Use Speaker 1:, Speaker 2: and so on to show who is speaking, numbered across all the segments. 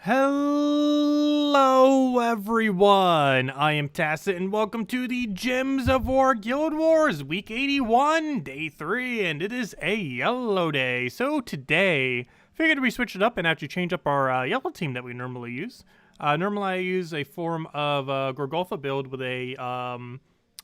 Speaker 1: Hello everyone, I am Tacet and welcome to the Gems of War Guild Wars Week 81, Day 3, and it is a yellow day. So today, figured we switch it up and actually change up our yellow team that we normally use. Normally I use a form of Gorgolfa build with a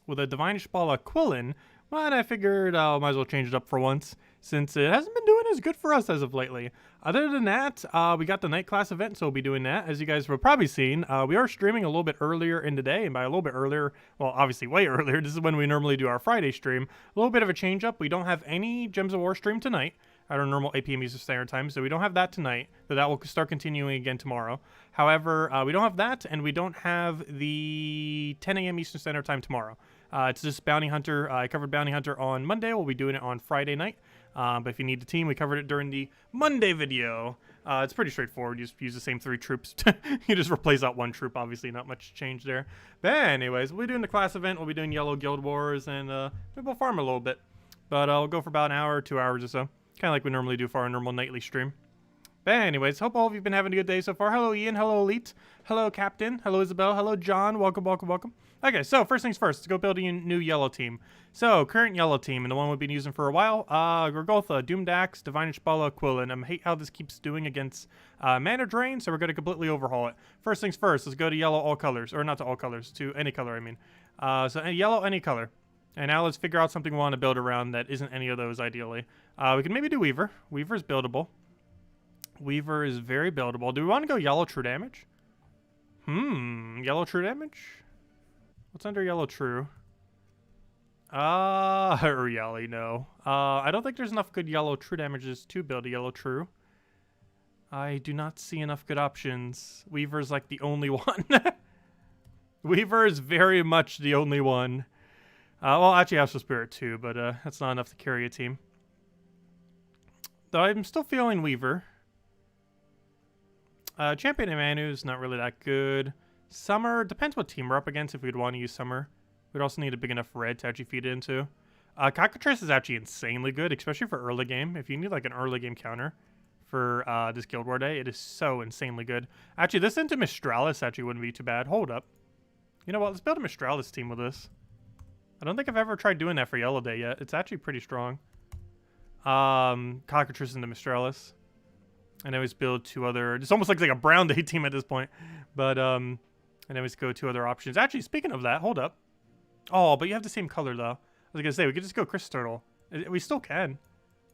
Speaker 1: Divinish Ball Quillin, but I figured I might as well change it up for once, since it hasn't been doing as good for us as of lately. Other than that, we got the night class event, so we'll be doing that. As you guys have probably seen, we are streaming a little bit earlier in the day, and by a little bit earlier, well, obviously way earlier, this is when we normally do our Friday stream. A little bit of a change up. We don't have any Gems of War stream tonight at our normal 8 p.m. Eastern Standard Time, so we don't have that tonight, but that will start continuing again tomorrow. However, we don't have that, and we don't have the 10 a.m. Eastern Standard Time tomorrow. It's just Bounty Hunter. I covered Bounty Hunter on Monday. We'll be doing it on Friday night. But if you need the team, we covered it during the Monday video. It's pretty straightforward. You just use the same 3 troops. You just replace out 1 troop. Obviously, not much change there. But anyways, we'll be doing the class event. We'll be doing Yellow Guild Wars, and maybe we'll farm a little bit. But we'll go for about an hour, 2 hours or so. Kind of like we normally do for our normal nightly stream. But anyways, hope all of you have been having a good day so far. Hello, Ian. Hello, Elite. Hello, Captain. Hello, Isabel. Hello, John. Welcome, welcome, welcome. Okay, so first things first, let's go build a new yellow team. So, current yellow team, and the one we've been using for a while, Gorgolfa, Doomdax, Divinish Bala, Quillin. I hate how this keeps doing against mana drain, so we're going to completely overhaul it. First things first, let's go to yellow all colors, or not to all colors, to any color, I mean. So, yellow, any color. And now let's figure out something we want to build around that isn't any of those, ideally. We can maybe do Weaver. Weaver is buildable. Weaver is very buildable. Do we want to go yellow true damage? Yellow true damage? What's under yellow true? Really, no. I don't think there's enough good yellow true damages to build a yellow true. I do not see enough good options. Weaver's like the only one. Weaver is very much the only one. Well, actually Astral Spirit too, but that's not enough to carry a team. Though I'm still feeling Weaver. Champion and Manu is not really that good. Summer, depends what team we're up against if we'd want to use Summer. We'd also need a big enough red to actually feed it into. Cockatrice is actually insanely good, especially for early game. If you need like an early game counter for this Guild War day, it is so insanely good. Actually, this into Mistralis actually wouldn't be too bad. Hold up. You know what? Let's build a Mistralis team with this. I don't think I've ever tried doing that for Yellow Day yet. It's actually pretty strong. Cockatrice into Mistralis. And I always build 2 other... It's almost like a Brown Day team at this point. But, and I always go 2 other options. Actually, speaking of that, hold up. Oh, but you have the same color, though. I was going to say, we could just go Chris Turtle. We still can.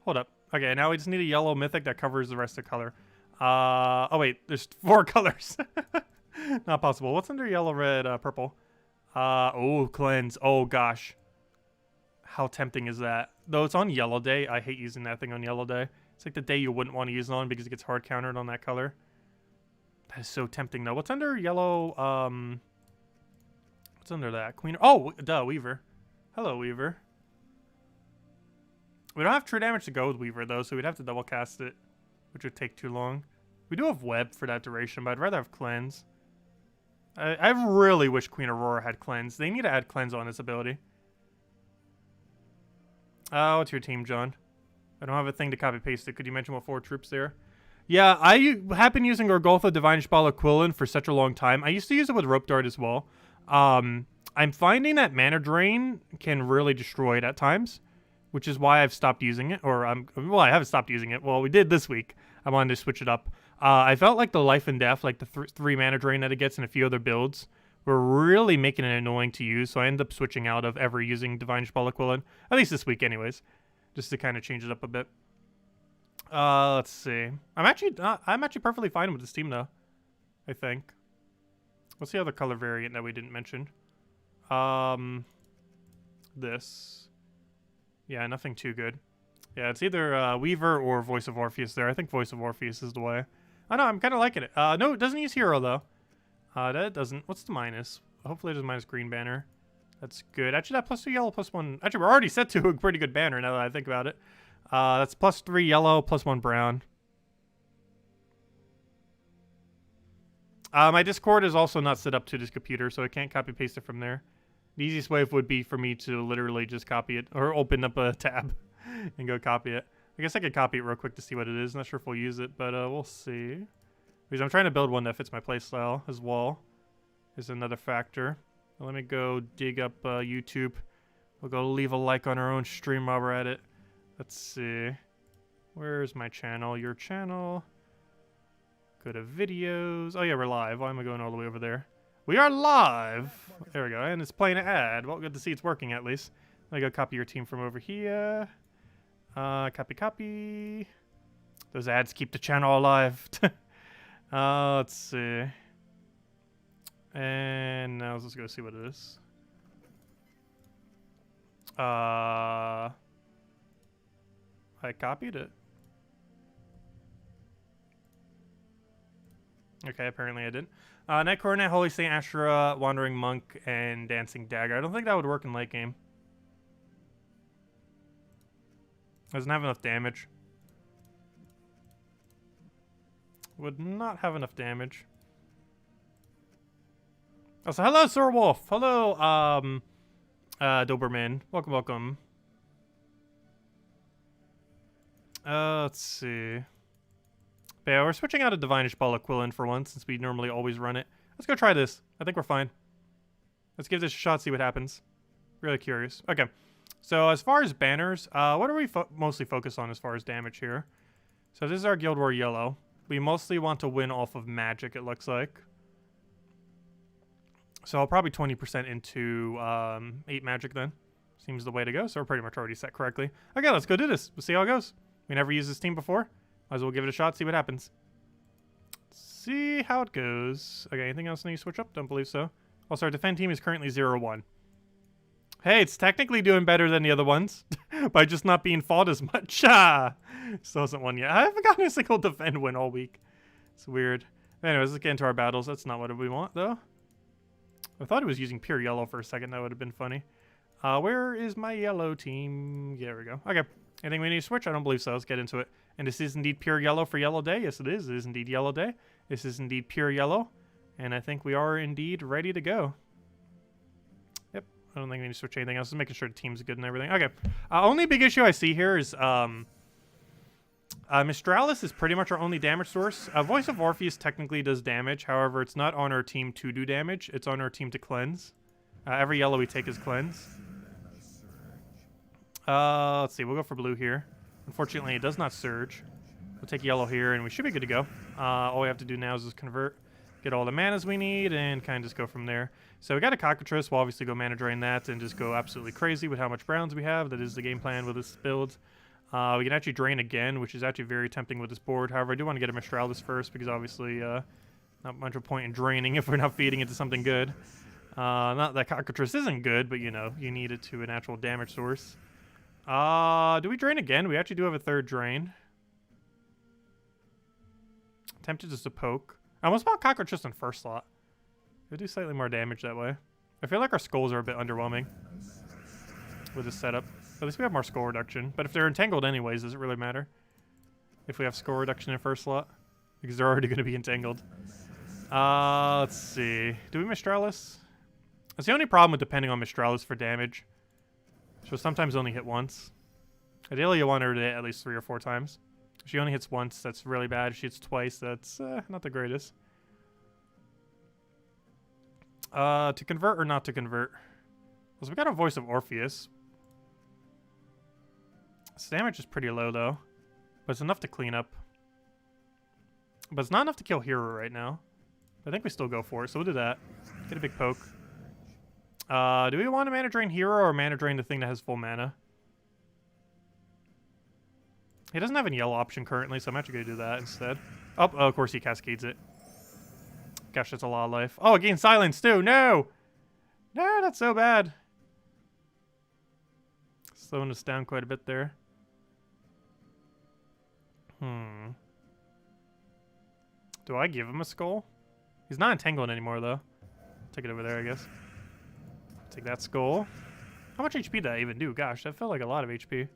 Speaker 1: Hold up. Okay, now we just need a yellow mythic that covers the rest of the color. Oh, wait. There's 4 colors. Not possible. What's under yellow, red, purple? Oh, cleanse. Oh, gosh. How tempting is that? Though it's on Yellow Day. I hate using that thing on Yellow Day. It's like the day you wouldn't want to use it on because it gets hard countered on that color. That is so tempting, though. What's under yellow? What's under that? Queen. Oh, duh, Weaver. Hello, Weaver. We don't have true damage to go with Weaver, though, so we'd have to double cast it, which would take too long. We do have Web for that duration, but I'd rather have Cleanse. I really wish Queen Aurora had Cleanse. They need to add Cleanse on this ability. What's your team, John? I don't have a thing to copy-paste it. Could you mention what 4 troops there? Yeah, I have been using Gorgolfa, Divinish Bala, Quillin for such a long time. I used to use it with Rope Dart as well. I'm finding that mana drain can really destroy it at times, which is why I've stopped using it. Or, well, I haven't stopped using it. Well, we did this week. I wanted to switch it up. I felt like the Life and Death, like the 3 mana drain that it gets in a few other builds, were really making it annoying to use. So I ended up switching out of ever using Divinish Bala, Quillin. At least this week, anyways. Just to kind of change it up a bit. Let's see. I'm actually perfectly fine with this team, though. I think. What's the other color variant that we didn't mention? This. Yeah, nothing too good. Yeah, it's either Weaver or Voice of Orpheus there. I think Voice of Orpheus is the way. I know, I'm kind of liking it. No, it doesn't use Hero, though. That doesn't. What's the minus? Hopefully it does minus green banner. That's good. Actually, that +2 yellow, +1... Actually, we're already set to a pretty good banner now that I think about it. That's +3 yellow, +1 brown. My Discord is also not set up to this computer, so I can't copy-paste it from there. The easiest way would be for me to literally just copy it, or open up a tab and go copy it. I guess I could copy it real quick to see what it is. Not sure if we'll use it, but we'll see. Because I'm trying to build one that fits my playstyle as well. Is another factor. Let me go dig up YouTube. We'll go leave a like on our own stream while we're at it. Let's see. Where's my channel? Your channel. Go to videos. Oh yeah, we're live. Why am I going all the way over there? We are live! There we go. And it's playing an ad. Well, good to see it's working at least. Let me go copy your team from over here. Copy. Those ads keep the channel alive. Let's see. And now let's go see what it is. I copied it. Okay, apparently I didn't. Night Coronet, Holy Saint Ashura, Wandering Monk, and Dancing Dagger. I don't think that would work in late game. Doesn't have enough damage. Would not have enough damage. Oh, so hello, Sir Wolf. Hello, Doberman. Welcome. Let's see. But yeah, we're switching out a Divinish Ball Aquilin for once, since we normally always run it. Let's go try this. I think we're fine. Let's give this a shot, see what happens. Really curious. Okay. So as far as banners, what are we mostly focused on as far as damage here? So this is our Guild War Yellow. We mostly want to win off of magic, it looks like. So I'll probably 20% into 8 magic then. Seems the way to go, so we're pretty much already set correctly. Okay, let's go do this. We'll see how it goes. We never used this team before. Might as well give it a shot, see what happens. See how it goes. Okay, anything else I need to switch up? Don't believe so. Also, our defend team is currently 0-1. Hey, it's technically doing better than the other ones by just not being fought as much. Still hasn't won yet. I haven't gotten a single defend win all week. It's weird. Anyways, let's get into our battles. That's not what we want, though. I thought it was using pure yellow for a second. That would have been funny. Where is my yellow team? Yeah, there we go. Okay. Anything we need to switch? I don't believe so. Let's get into it. And this is indeed pure yellow for yellow day. Yes, it is. It is indeed yellow day. This is indeed pure yellow. And I think we are indeed ready to go. Yep. I don't think we need to switch anything else. Just making sure the team's good and everything. Okay. Only big issue I see here is Mistralis is pretty much our only damage source. Voice of Orpheus technically does damage. However, it's not on our team to do damage. It's on our team to cleanse. Every yellow we take is cleanse. Let's see. We'll go for blue here. Unfortunately, it does not surge. We'll take yellow here, and we should be good to go. All we have to do now is just convert, get all the manas we need, and kind of just go from there. So we got a Cockatrice. We'll obviously go mana drain that and just go absolutely crazy with how much browns we have. That is the game plan with this build. We can actually drain again, which is actually very tempting with this board. However, I do want to get a Mistralis first because obviously not much of a point in draining if we're not feeding it to something good. Not that Cockatrice isn't good, but you know, you need it to an actual damage source. Do we drain again? We actually do have a third drain. Tempted just to poke. I almost bought Cockatrice in first slot. It'll do slightly more damage that way. I feel like our skulls are a bit underwhelming with this setup. At least we have more skull reduction. But if they're entangled anyways, does it really matter? If we have skull reduction in first slot? Because they're already going to be entangled. Let's see. Do we Mistralis? That's the only problem with depending on Mistralis for damage. She'll sometimes only hit once. Ideally, you want her to hit at least 3 or 4 times. If she only hits once, that's really bad. If she hits twice, that's not the greatest. To convert or not to convert? So we got a Voice of Orpheus. This damage is pretty low, though. But it's enough to clean up. But it's not enough to kill Hero right now. I think we still go for it, so we'll do that. Get a big poke. Do we want to mana drain Hero or mana drain the thing that has full mana? He doesn't have any yellow option currently, so I'm actually going to do that instead. Oh, of course he cascades it. Gosh, that's a lot of life. Oh, it gains silence too. No! No, that's so bad. Slowing us down quite a bit there. Do I give him a skull? He's not entangled anymore, though. Take it over there, I guess. Take that skull. How much HP did that even do? Gosh, that felt like a lot of HP.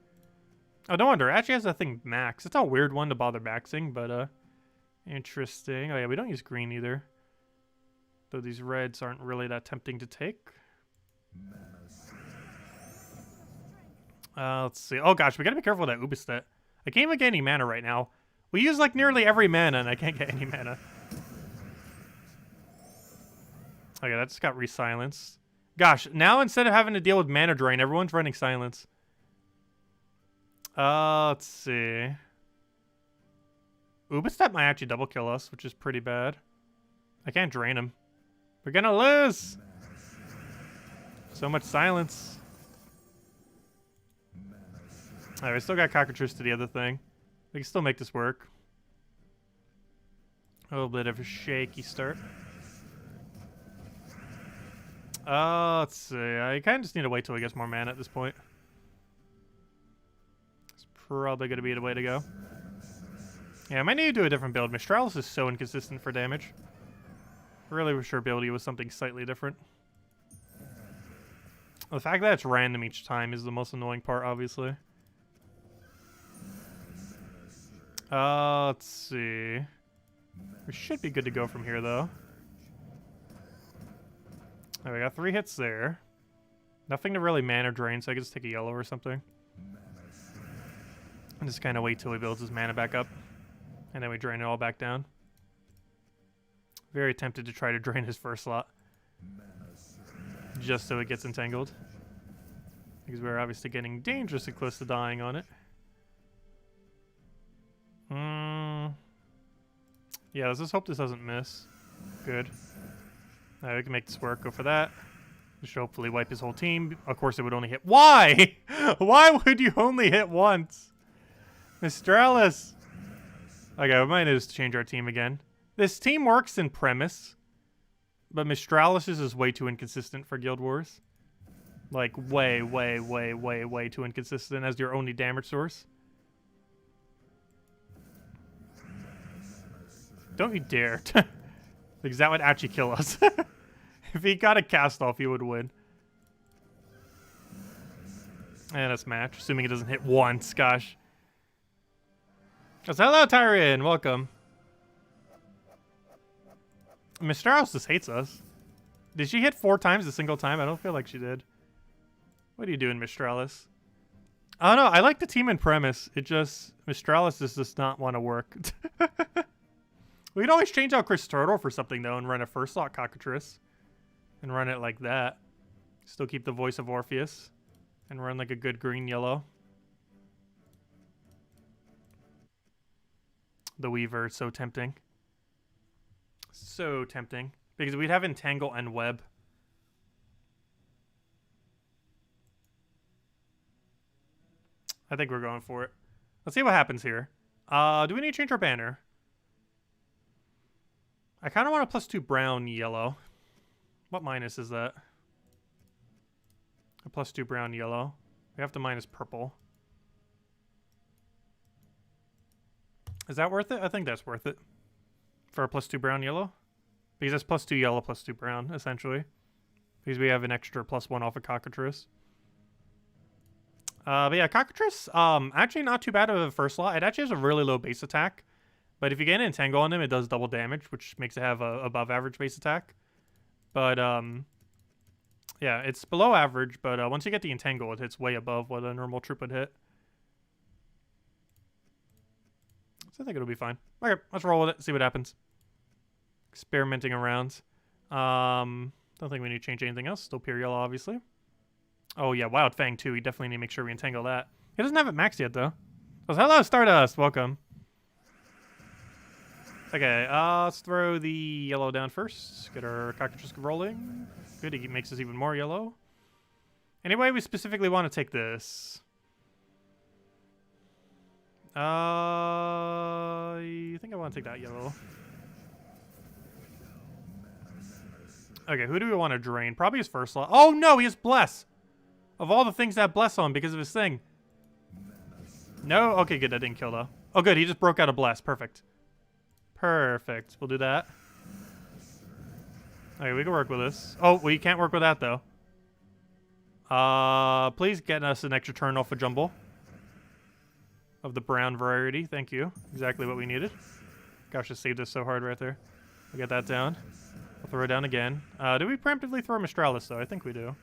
Speaker 1: Oh, no wonder. It actually has that thing max. It's a weird one to bother maxing, but interesting. Oh, yeah, we don't use green either. Though these reds aren't really that tempting to take. Let's see. Oh, gosh, we gotta be careful with that Ubistet. I can't even get any mana right now. We use, like, nearly every mana, and I can't get any mana. Okay, that just got re-silenced. Gosh, now instead of having to deal with mana drain, everyone's running silence. Let's see. Ubistep might actually double kill us, which is pretty bad. I can't drain him. We're gonna lose! So much silence. Alright, we still got cockatrice to the other thing. We can still make this work. A little bit of a shaky start. Let's see. I kind of just need to wait till he gets more mana at this point. It's probably going to be the way to go. Yeah, I might need to do a different build. Mistralis is so inconsistent for damage. I really wish our ability was something slightly different. The fact that it's random each time is the most annoying part, obviously. Let's see. We should be good to go from here, though. Alright, we got 3 hits there. Nothing to really mana drain, so I can just take a yellow or something. And just kind of wait till he builds his mana back up. And then we drain it all back down. Very tempted to try to drain his first slot. Just so it gets entangled. Because we're obviously getting dangerously close to dying on it. Yeah, let's just hope this doesn't miss. Good. Alright, we can make this work. Go for that. We should hopefully wipe his whole team. Of course, it would only hit. Why? Why would you only hit once? Mistralis. Okay, we might need to change our team again. This team works in premise, but Mistralis is way too inconsistent for Guild Wars. Like, way too inconsistent as your only damage source. Don't you dare. Because that would actually kill us. If he got a cast off, he would win. And that's match, assuming it doesn't hit once. Gosh. So, hello, Tyrion. Welcome. Mistralis just hates us. Did she hit 4 times a single time? I don't feel like she did. What are you doing, Mistralis? I don't know. I like the team in premise. It just... Mistralis just does not want to work. We can always change out Chris Turtle for something, though, and run a first slot Cockatrice. And run it like that. Still keep the voice of Orpheus. And run like a good green-yellow. The Weaver is so tempting. So tempting. Because we'd have Entangle and Web. I think we're going for it. Let's see what happens here. Do we need to change our banner? I kind of want a +2 brown yellow. What minus is that? A +2 brown yellow. We have to minus purple. Is that worth it? I think that's worth it. For a +2 brown yellow. Because that's +2 yellow, +2 brown, essentially. Because we have an extra +1 off of Cockatrice. But yeah, Cockatrice, actually not too bad of a first slot. It actually has a really low base attack. But if you get an Entangle on him, it does double damage, which makes it have a above average base attack. But, yeah, it's below average, but once you get the Entangle, it hits way above what a normal troop would hit. So I think it'll be fine. Okay, let's roll with it, see what happens. Experimenting around. Don't think we need to change anything else. Still pure yellow, obviously. Oh, yeah, Wild Fang, too. We definitely need to make sure we entangle that. He doesn't have it maxed yet, though. So, hello, Stardust. Welcome. Okay, let's throw the yellow down first. Get our Cockatrice rolling. Good, he makes us even more yellow. Anyway, we specifically want to take this. I think I want to take that yellow. Okay, who do we want to drain? Probably his first slot. Oh, no, he has Bless. Of all the things that have Bless on because of his thing. No? Okay, good, that didn't kill, though. Oh, good, he just broke out a Bless. Perfect. Perfect. We'll do that. Okay, we can work with this. Oh, we can't work with that, though. Please get us an extra turn off a Jumble. Of the brown variety. Thank you. Exactly what we needed. Gosh, I saved us so hard right there. We'll get that down. We'll throw it down again. Do we preemptively throw Mistralis, though? I think we do.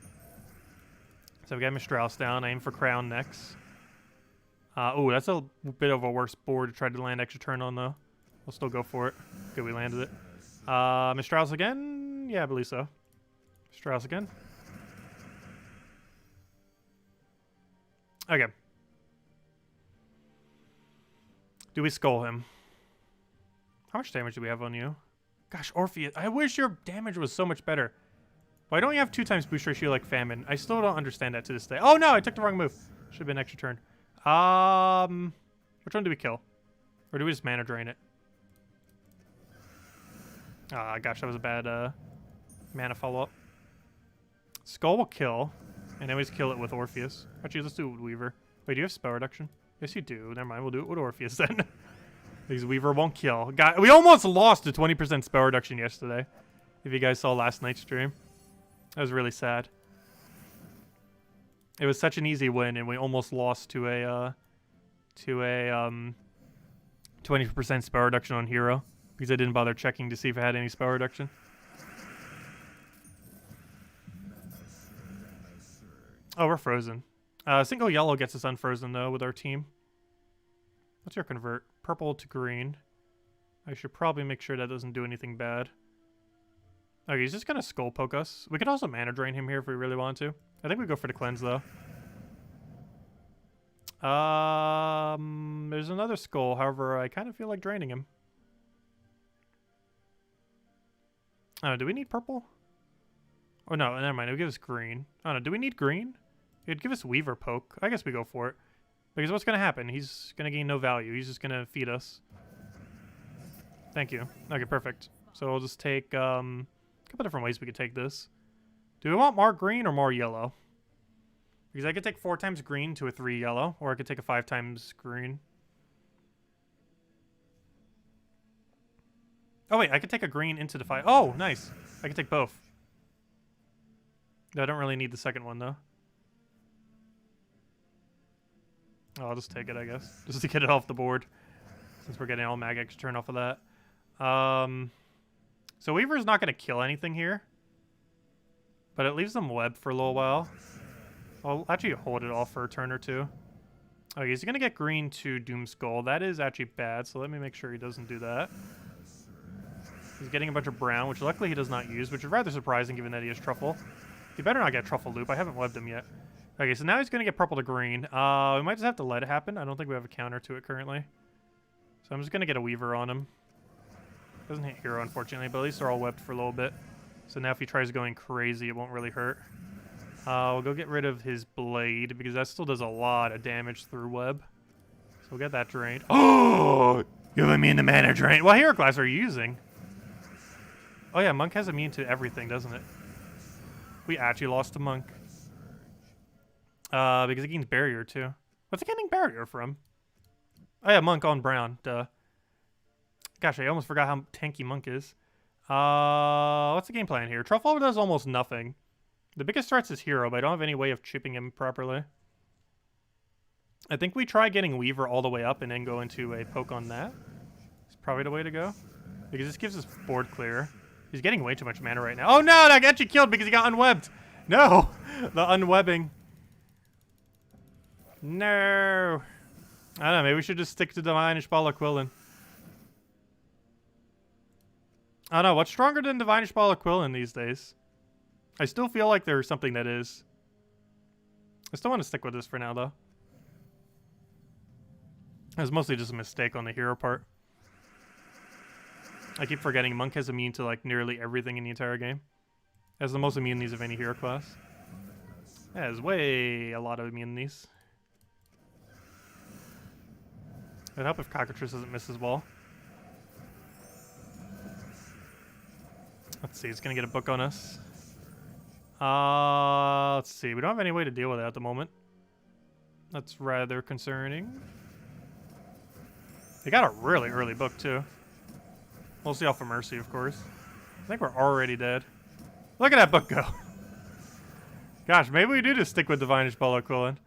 Speaker 1: So we got Mistralis down. I aim for Crown next. Oh, that's a bit of a worse board to try to land extra turn on, though. We'll still go for it. Good, we landed it. Mistralis again? Yeah, I believe so. Strauss again. Okay. Do we skull him? How much damage do we have on you? Gosh, Orpheus, I wish your damage was so much better. Why don't you have 2 times boost ratio like Famine? I still don't understand that to this day. Oh no, I took the wrong move. Should have been extra turn. Which one do we kill? Or do we just mana drain it? Ah, gosh, that was a bad mana follow-up. Skull will kill, and then we just kill it with Orpheus. Actually, let's do it with Weaver. Wait, do you have spell reduction? Yes, you do. Never mind, we'll do it with Orpheus then. Because Weaver won't kill. God, we almost lost to 20% spell reduction yesterday. If you guys saw last night's stream. That was really sad. It was such an easy win, and we almost lost to a 20% spell reduction on hero because I didn't bother checking to see if it had any spell reduction. Oh, we're frozen. Single yellow gets us unfrozen though with our team. What's your convert? Purple to green. I should probably make sure that doesn't do anything bad. Okay, he's just gonna skull poke us. We could also mana drain him here if we really want to. I think we go for the cleanse though. There's another skull, however, I kind of feel like draining him. Oh, do we need purple? Oh no, never mind, it'll give us green. Oh no, do we need green? It'd give us Weaver poke. I guess we go for it. Because what's gonna happen? He's gonna gain no value. He's just gonna feed us. Thank you. Okay, perfect. So we'll just take, a couple different ways we could take this. Do we want more green or more yellow? Because I could take 4 times green to a 3 yellow, or I could take a 5 times green. Oh wait, I could take a green into the 5. Oh, nice. I could take both. I don't really need the second one though. Oh, I'll just take it, I guess. Just to get it off the board. Since we're getting all mag extra turn off of that. So Weaver's not going to kill anything here. But it leaves them webbed for a little while. I'll actually hold it off for a turn or two. Okay, he's going to get green to Doom Skull. That is actually bad, so let me make sure he doesn't do that. He's getting a bunch of brown, which luckily he does not use, which is rather surprising given that he has Truffle. He better not get Truffle Loop. I haven't webbed him yet. Okay, so now he's going to get purple to green. We might just have to let it happen. I don't think we have a counter to it currently. So I'm just going to get a Weaver on him. Doesn't hit hero, unfortunately, but at least they're all webbed for a little bit. So now if he tries going crazy, it won't really hurt. We'll go get rid of his blade, because that still does a lot of damage through web. So we'll get that drained. Oh! Giving me the mana drain. What hero class are you using? Oh yeah, Monk has immune to everything, doesn't it? We actually lost to Monk. Because it gains barrier too. What's it getting barrier from? Oh yeah, Monk on brown. Duh. Gosh, I almost forgot how tanky Monk is. What's the game plan here? Truffle does almost nothing. The biggest threat's his hero, but I don't have any way of chipping him properly. I think we try getting Weaver all the way up and then go into a poke on that. It's probably the way to go. Because this gives us board clear. He's getting way too much mana right now. Oh no, that got you killed because he got unwebbed. No, the unwebbing. No. I don't know, maybe we should just stick to Divine Ishbal Aquilin. I don't know, what's stronger than Divine Ishbal Aquilin these days? I still feel like there's something that is. I still want to stick with this for now, though. It was mostly just a mistake on the hero part. I keep forgetting Monk has immune to like nearly everything in the entire game. Has the most immunities of any hero class. Has way a lot of immunities. It'd help if Cockatrice doesn't miss as well. Let's see, it's gonna get a book on us. Let's see, we don't have any way to deal with it at the moment. That's rather concerning. They got a really early book too. We'll see Alpha Mercy, of course. I think we're already dead. Look at that book go. Gosh, maybe we do just stick with Divine Ishbal Aquilin.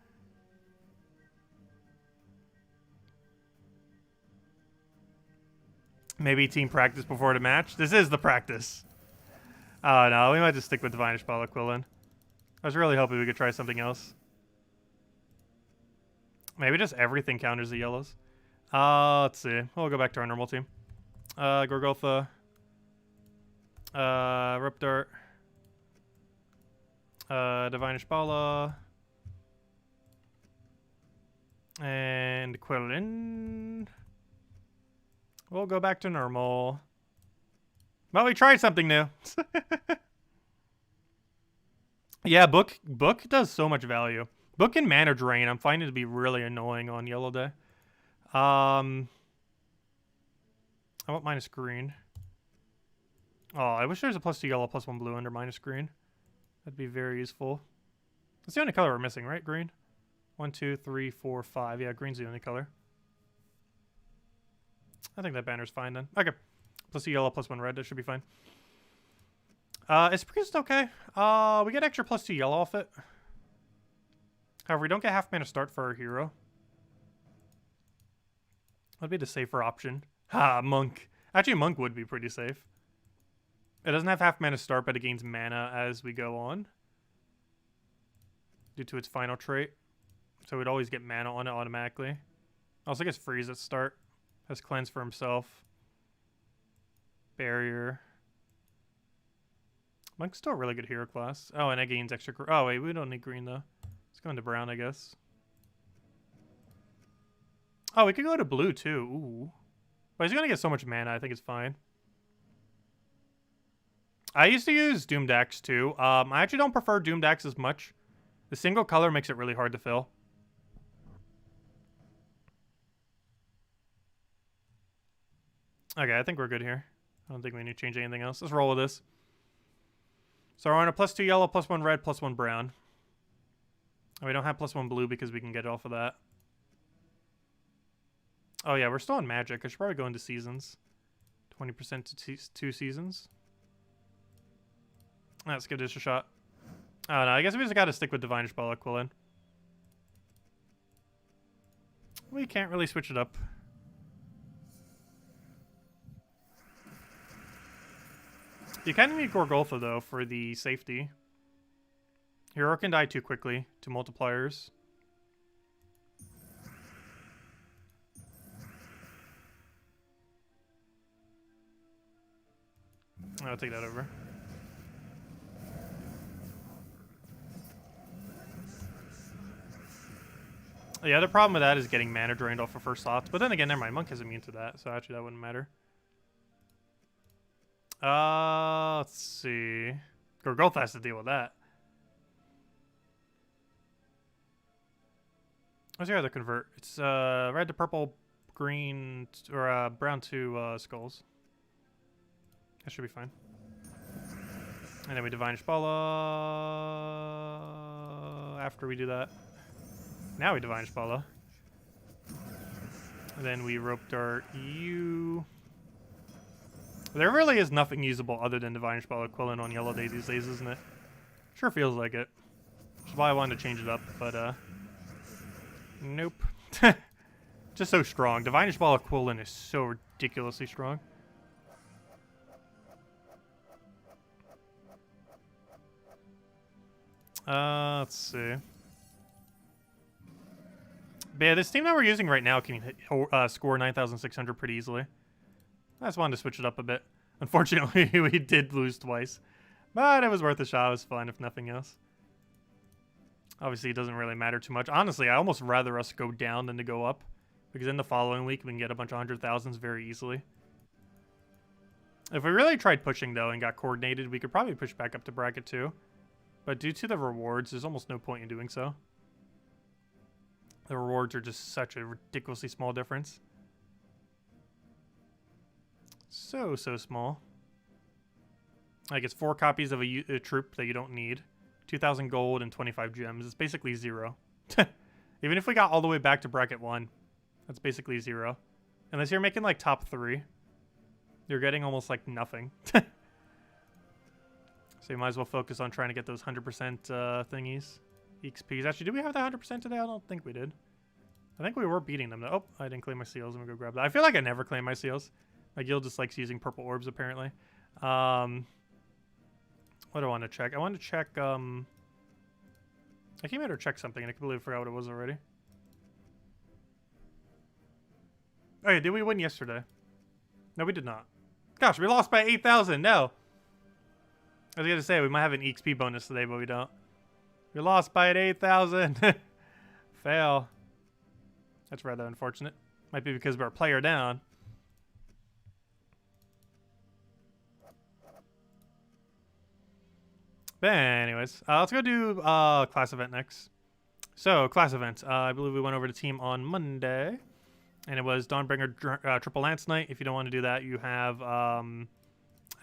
Speaker 1: Maybe team practice before the match. This is the practice. Oh no, we might just stick with Divine Ishbal Aquilin. I was really hoping we could try something else. Maybe just everything counters the yellows. Let's see. We'll go back to our normal team. Gorgotha. Rip Dart. Divine Ishbala. And Quillin. We'll go back to normal. Well, we tried something new. Yeah, book does so much value. Book and mana drain I'm finding to be really annoying on yellow day. I want minus green. Oh, I wish there was a +2 yellow, +1 blue under minus green. That'd be very useful. That's the only color we're missing, right? Green? 1, 2, 3, 4, 5. Yeah, green's the only color. I think that banner's fine then. Okay. +2 yellow, +1 red. That should be fine. Is Priest okay? We get extra +2 yellow off it. However, we don't get half mana start for our hero. That'd be the safer option. Ha, Monk. Actually, Monk would be pretty safe. It doesn't have half mana start, but it gains mana as we go on. Due to its final trait. So we'd always get mana on it automatically. Also gets freeze at start. Has cleanse for himself. Barrier. Monk's still a really good hero class. Oh, and it gains extra... Oh, wait, we don't need green, though. Let's go into brown, I guess. Oh, we could go to blue, too. Ooh. But he's going to get so much mana, I think it's fine. I used to use Doomed Axe, too. I actually don't prefer Doomed Axe as much. The single color makes it really hard to fill. Okay, I think we're good here. I don't think we need to change anything else. Let's roll with this. So we're on a +2 yellow, +1 red, +1 brown. And we don't have +1 blue because we can get it off of that. Oh yeah, we're still on magic. I should probably go into seasons. 20% to 2 seasons. Let's give this a shot. I don't know. I guess we just got to stick with Divine Ishbala Quillin. We can't really switch it up. You kind of need Gorgolfa, though, for the safety. Hero can die too quickly to multipliers. I'll take that over. The other problem with that is getting mana drained off of first thoughts. But then again, never mind. Monk is immune to that, so actually that wouldn't matter. Let's see. Gorgolfa has to deal with that. What's your other convert? It's red to purple, green, or brown to skulls. That should be fine. And then we Divine Ishbala after we do that. Now we Divine Ishbala. And then we Rope Dart you. There really is nothing usable other than Divine Ishbala Quillin on Yellow Day these days, isn't it? Sure feels like it. Which is why I wanted to change it up, but nope. Just so strong. Divine Ishbala Quillin is so ridiculously strong. Let's see. But yeah, this team that we're using right now can hit, score 9,600 pretty easily. I just wanted to switch it up a bit. Unfortunately, we did lose twice. But it was worth a shot. It was fun, if nothing else. Obviously, it doesn't really matter too much. Honestly, I almost rather us go down than to go up. Because in the following week, we can get a bunch of 100,000s very easily. If we really tried pushing, though, and got coordinated, we could probably push back up to bracket 2. But due to the rewards, there's almost no point in doing so. The rewards are just such a ridiculously small difference. So small. Like, it's 4 copies of a troop that you don't need. 2,000 gold and 25 gems. It's basically 0. Even if we got all the way back to bracket 1, that's basically 0. Unless you're making, like, top 3. You're getting almost, like, nothing. So you might as well focus on trying to get those 100% thingies. XPs. Actually, did we have that 100% today? I don't think we did. I think we were beating them, though. Oh, I didn't claim my seals. Let me go grab that. I feel like I never claim my seals. My guild just likes using purple orbs, apparently. What do I want to check? I want to check, I came here to check something, and I completely forgot what it was already. Oh, yeah, did we win yesterday? No, we did not. Gosh, we lost by 8,000. No. I was going to say, we might have an EXP bonus today, but we don't. We lost by 8,000. Fail. That's rather unfortunate. Might be because we're a player down. But anyways, let's go do class event next. So, class event. I believe we went over to team on Monday. And it was Dawnbringer Triple Lance Knight. If you don't want to do that, you have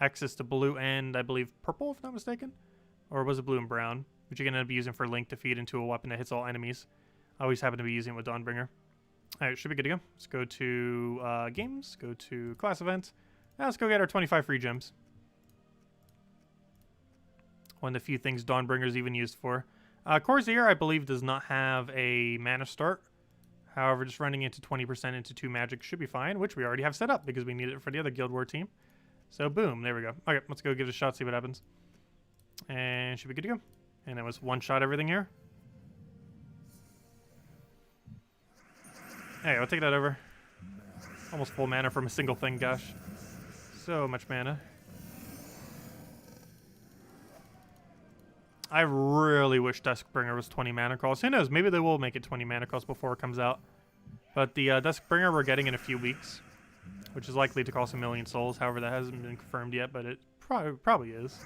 Speaker 1: access to blue and, I believe, purple, if not mistaken. Or was it blue and brown? Which you can end up using for Link to feed into a weapon that hits all enemies. I always happen to be using it with Dawnbringer. Alright, should be good to go. Let's go to games, go to class event. Now let's go get our 25 free gems. One of the few things Dawnbringer's even used for. Corsair, I believe, does not have a mana start. However, just running into 20% into 2 magic should be fine, which we already have set up because we need it for the other Guild War team. So, boom, there we go. Okay, let's go give it a shot, see what happens. And should be good to go. And it was one-shot everything here. Hey, I'll take that over. Almost full mana from a single thing, gosh. So much mana. I really wish Duskbringer was 20 mana cost. Who knows? Maybe they will make it 20 mana cost before it comes out. But the Duskbringer we're getting in a few weeks, which is likely to cost 1,000,000 souls. However, that hasn't been confirmed yet, but it probably is.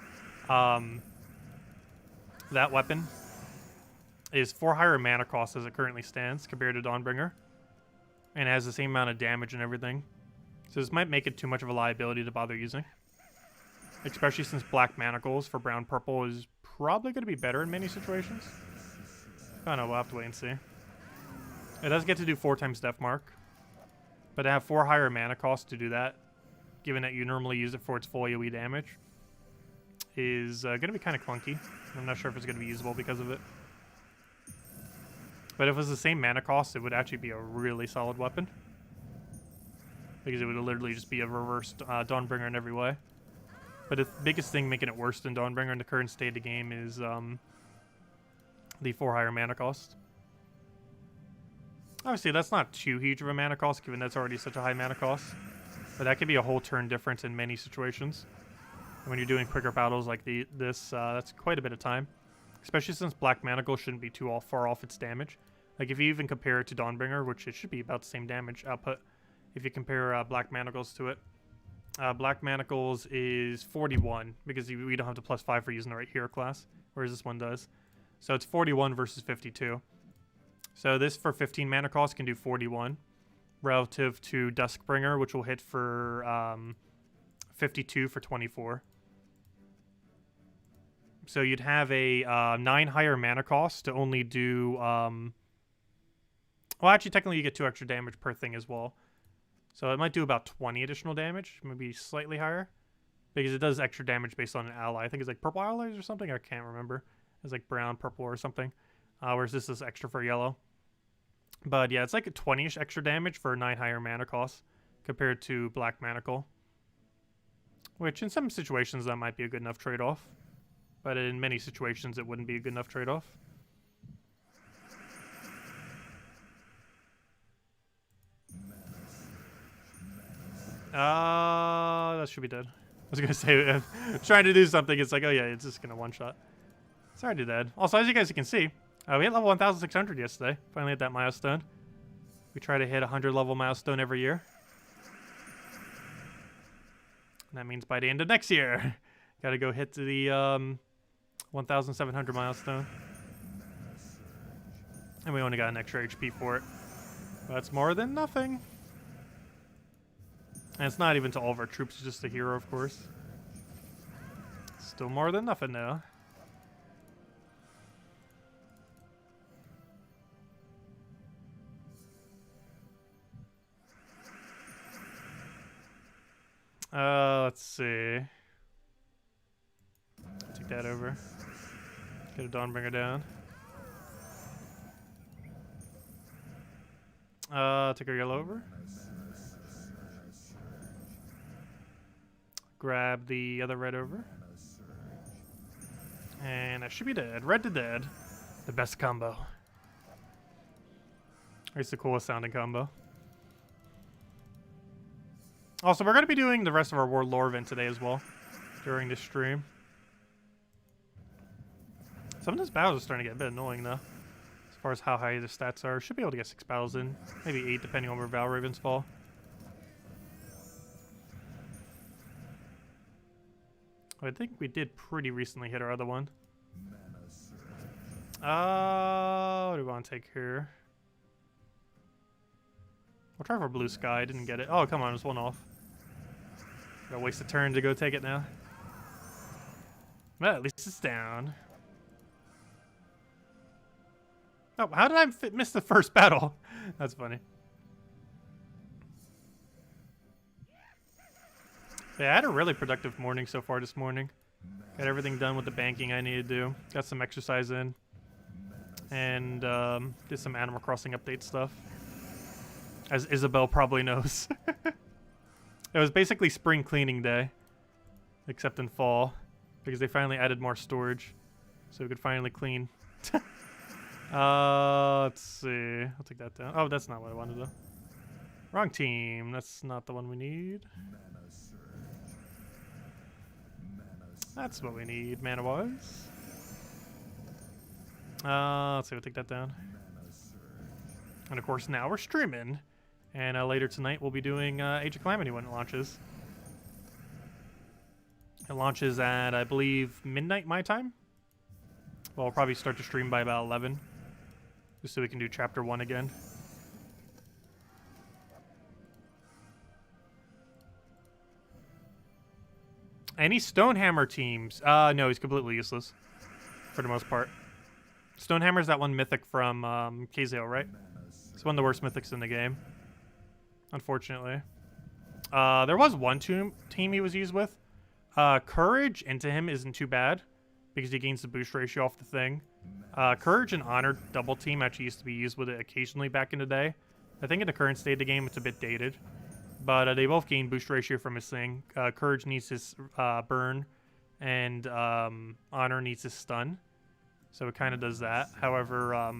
Speaker 1: That weapon is 4 higher mana cost as it currently stands compared to Dawnbringer. And it has the same amount of damage and everything. So this might make it too much of a liability to bother using. Especially since Black Manacles for brown purple is probably going to be better in many situations. I don't know, we'll have to wait and see. It does get to do 4 times Death Mark. But to have 4 higher mana costs to do that, given that you normally use it for its full AoE damage, is going to be kind of clunky. I'm not sure if it's going to be usable because of it. But if it was the same mana cost, it would actually be a really solid weapon. Because it would literally just be a reversed Dawnbringer in every way. But the biggest thing making it worse than Dawnbringer in the current state of the game is the 4 higher mana cost. Obviously, that's not too huge of a mana cost, given that's already such a high mana cost. But that could be a whole turn difference in many situations. And when you're doing quicker battles like this, that's quite a bit of time. Especially since Black Manacle shouldn't be too far off its damage. Like, if you even compare it to Dawnbringer, which it should be about the same damage output, if you compare Black Manacles to it. Black Manacles is 41, because we don't have the +5 for using the right hero class, whereas this one does. So it's 41 versus 52. So this for 15 mana cost can do 41, relative to Duskbringer, which will hit for 52 for 24. So you'd have a 9 higher mana cost to only do... well, actually, technically you get 2 extra damage per thing as well. So it might do about 20 additional damage, maybe slightly higher. Because it does extra damage based on an ally. I think it's like purple allies or something, I can't remember. It's like brown, purple, or something. Whereas this is extra for yellow. But yeah, it's like a 20-ish extra damage for 9 higher mana costs compared to Black Manacle. Which in some situations that might be a good enough trade-off. But in many situations it wouldn't be a good enough trade-off. That should be dead. I was gonna say, trying to do something, it's like, oh yeah, it's just gonna one-shot. It's already dead. Also, as you guys can see, we hit level 1,600 yesterday. Finally hit that milestone. We try to hit a 100 level milestone every year. And that means by the end of next year, gotta go hit the 1,700 milestone. And we only got an extra HP for it. That's more than nothing. And it's not even to all of our troops, it's just the hero, of course. Still more than nothing, though. Let's see. Take that over. Get a Dawnbringer down. Take our yellow over. Grab the other red over. And I should be dead. Red to dead. The best combo. It's the coolest sounding combo. Also, we're going to be doing the rest of our World Lore event today as well. During this stream. Some of those battles are starting to get a bit annoying though. As far as how high the stats are. Should be able to get 6 battles in. Maybe 8 depending on where Val Ravens fall. I think we did pretty recently hit our other one. What do we want to take here? We'll try for Blue Sky. I didn't get it. Oh, come on. It's one off. Gotta waste a turn to go take it now. Well, at least it's down. Oh, how did I miss the first battle? That's funny. Yeah, I had a really productive morning so far this morning. Got everything done with the banking I needed to do. Got some exercise in. And did some Animal Crossing update stuff. As Isabel probably knows. It was basically spring cleaning day. Except in fall. Because they finally added more storage. So we could finally clean. Let's see. I'll take that down. Oh, that's not what I wanted though. Wrong team. That's not the one we need. That's what we need, mana-wise. Let's see, we'll take that down. And of course, now we're streaming. And later tonight, we'll be doing Age of Calamity when it launches. It launches at, I believe, midnight my time. Well, we'll probably start to stream by about 11. Just so we can do Chapter 1 again. Any Stonehammer teams? No, he's completely useless. For the most part. Stonehammer's that one mythic from Kazale, right? It's one of the worst mythics in the game. Unfortunately. There was one team he was used with. Courage into him isn't too bad. Because he gains the boost ratio off the thing. Courage and Honor double team actually used to be used with it occasionally back in the day. I think in the current state of the game it's a bit dated. But they both gain boost ratio from his thing. Courage needs his burn, and Honor needs his stun. So it kind of does that. However,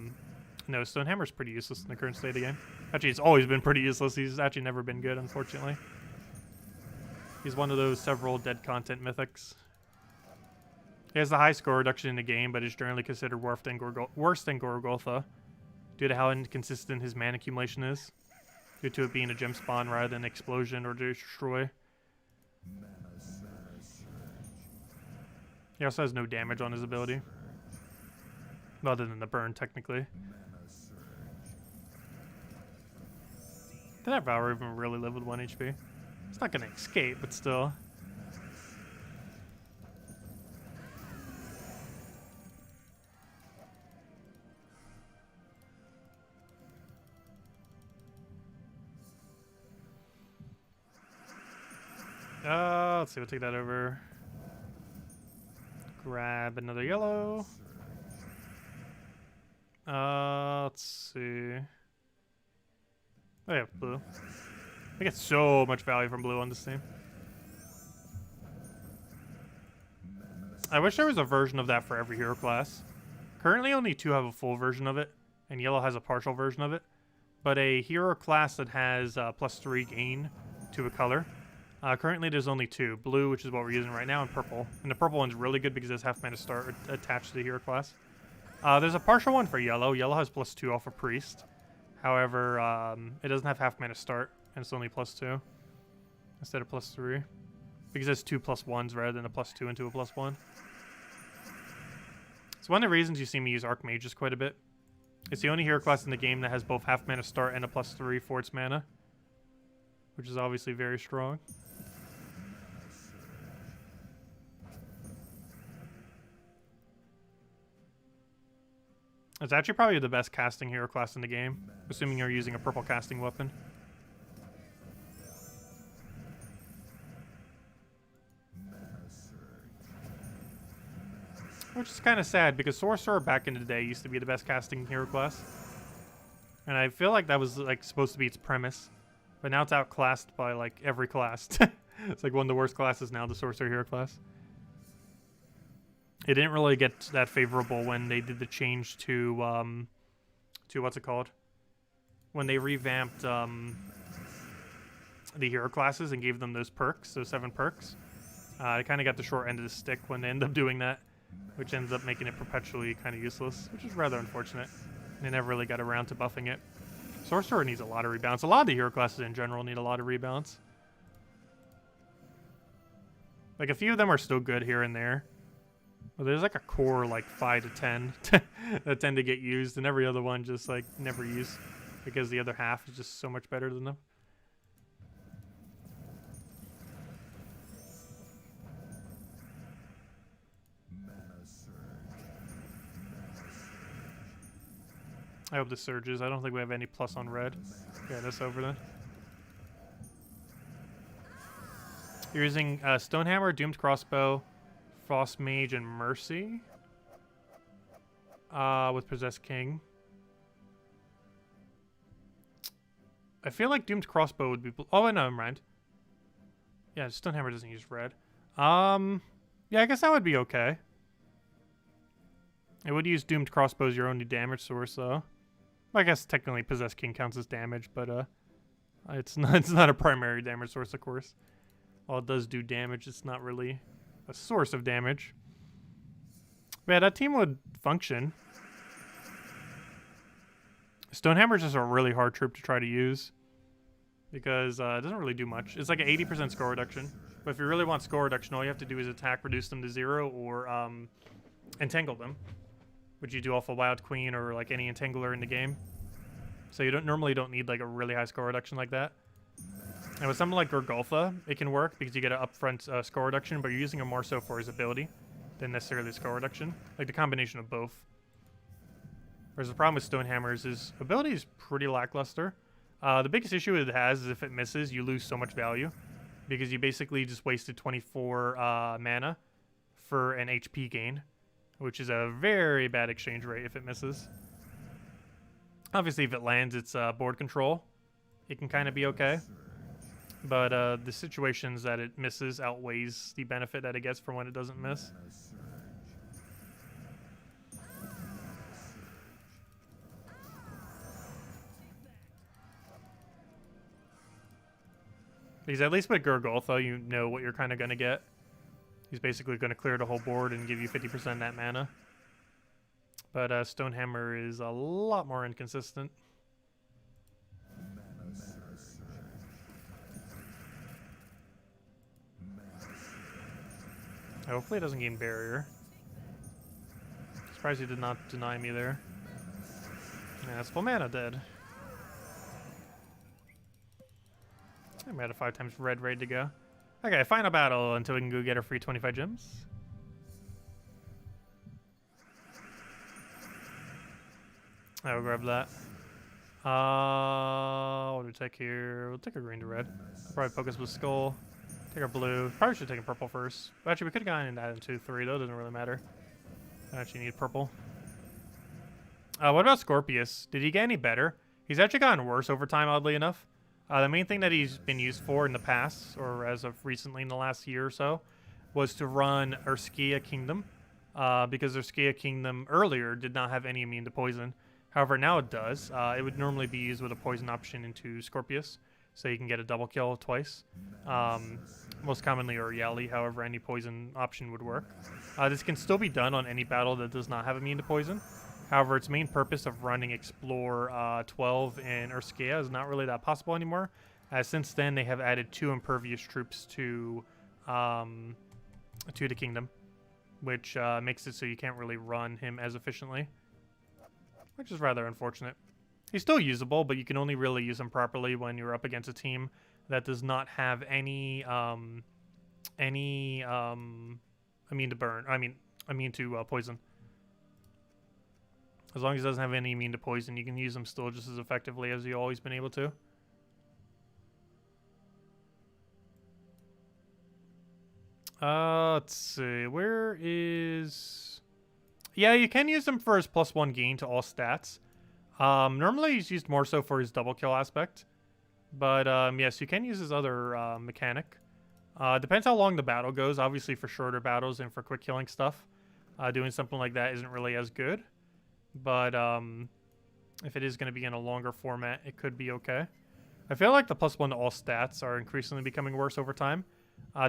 Speaker 1: no, Stonehammer's pretty useless in the current state of the game. Actually, it's always been pretty useless. He's actually never been good, unfortunately. He's one of those several dead content mythics. He has the high score reduction in the game, but is generally considered worse than Gorgotha, due to how inconsistent his mana accumulation is. Due to it being a gem spawn rather than explosion or destroy. He also has no damage on his ability. Other than the burn, technically. Did that Valor even really live with 1 HP? It's not going to escape, but still. Let's see, we'll take that over. Grab another yellow. Let's see. Oh yeah, blue. I get so much value from blue on this team. I wish there was a version of that for every hero class. Currently only 2 have a full version of it, and yellow has a partial version of it. But a hero class that has +3 gain to a color. Currently there's only 2. Blue, which is what we're using right now, and purple. And the purple one's really good because it has half mana start attached to the hero class. There's a partial one for yellow. Yellow has +2 off of Priest. However, it doesn't have half mana start, and it's only +2 instead of +3. Because it's 2 +1s rather than a +2 into a +1. It's one of the reasons you see me use Archmages quite a bit. It's the only hero class in the game that has both half mana start and a +3 for its mana. Which is obviously very strong. It's actually probably the best casting hero class in the game, assuming you're using a purple casting weapon. Which is kind of sad, because Sorcerer back in the day used to be the best casting hero class. And I feel like that was like supposed to be its premise. But now it's outclassed by like every class. It's like one of the worst classes now, the Sorcerer hero class. It didn't really get that favorable when they did the change to what's it called? When they revamped the hero classes and gave them those perks, those 7 perks. They kind of got the short end of the stick when they ended up doing that. which ends up making it perpetually kind of useless, which is rather unfortunate. They never really got around to buffing it. Sorcerer needs a lot of rebalance. A lot of the hero classes in general need a lot of rebalance. Like, a few of them are still good here and there. But there's like a core, like, 5 to 10 that tend to get used, and every other one just, like, never used. Because the other half is just so much better than them. I hope this surges. I don't think we have any plus on red. Yeah, this over then. You're using Stonehammer, Doomed Crossbow, Frost Mage, and Mercy. With Possessed King. I feel like Doomed Crossbow would be... Oh, no, never mind. Yeah, Stonehammer doesn't use red. Yeah, I guess that would be okay. It would use Doomed Crossbow as your only damage source, though. I guess technically Possessed King counts as damage, but it's not a primary damage source, of course. While it does do damage, it's not really a source of damage. But yeah, that team would function. Stonehammer is just a really hard troop to try to use because it doesn't really do much. It's like an 80% score reduction. But if you really want score reduction, all you have to do is attack, reduce them to 0, or entangle them, which you do off a Wild Queen or like any entangler in the game. So you normally don't need like a really high score reduction like that. And with something like Gorgulfa, it can work because you get an upfront score reduction, but you're using him more so for his ability than necessarily score reduction. Like the combination of both. Whereas the problem with Stonehammer is his ability is pretty lackluster. The biggest issue it has is if it misses, you lose so much value. Because you basically just wasted 24 mana for an HP gain. Which is a very bad exchange rate if it misses. Obviously, if it lands, it's board control. It can kind of be okay. But the situations that it misses outweighs the benefit that it gets from when it doesn't miss. Because at least with Gorgulfa, you know what you're kind of going to get. He's basically going to clear the whole board and give you 50% that mana. But Stonehammer is a lot more inconsistent. Hopefully it doesn't gain barrier. Surprised he did not deny me there. Yeah, it's full mana dead. I'm at a 5 times red ready to go. Okay, final battle until we can go get our free 25 gems. I will grab that. What do we take here? We'll take a green to red. Probably focus with skull. Take our blue. Probably should take a purple first. But actually, we could have gone into that in 2-3, though. Doesn't really matter. I actually need purple. What about Scorpius? Did he get any better? He's actually gotten worse over time, oddly enough. The main thing that he's been used for in the past, or as of recently in the last year or so, was to run Urskia Kingdom. Because Urskia Kingdom earlier did not have any immune to poison. However, now it does. It would normally be used with a poison option into Scorpius, so you can get a double kill twice. Most commonly Uriali, however, any poison option would work. This can still be done on any battle that does not have immune to poison. However, its main purpose of running Explore 12 in Urskia is not really that possible anymore, as since then they have added 2 impervious troops to the kingdom, which makes it so you can't really run him as efficiently, which is rather unfortunate. He's still usable, but you can only really use him properly when you're up against a team that does not have any immune to burn. Immune to poison. As long as he doesn't have any immune to poison, you can use him still just as effectively as you've always been able to. Let's see. Where is... Yeah, you can use him for his +1 gain to all stats. Normally he's used more so for his double kill aspect. But yes, you can use his other mechanic. Depends how long the battle goes. Obviously for shorter battles and for quick killing stuff, doing something like that isn't really as good. But if it is going to be in a longer format, it could be okay. I feel like the +1 to all stats are increasingly becoming worse over time.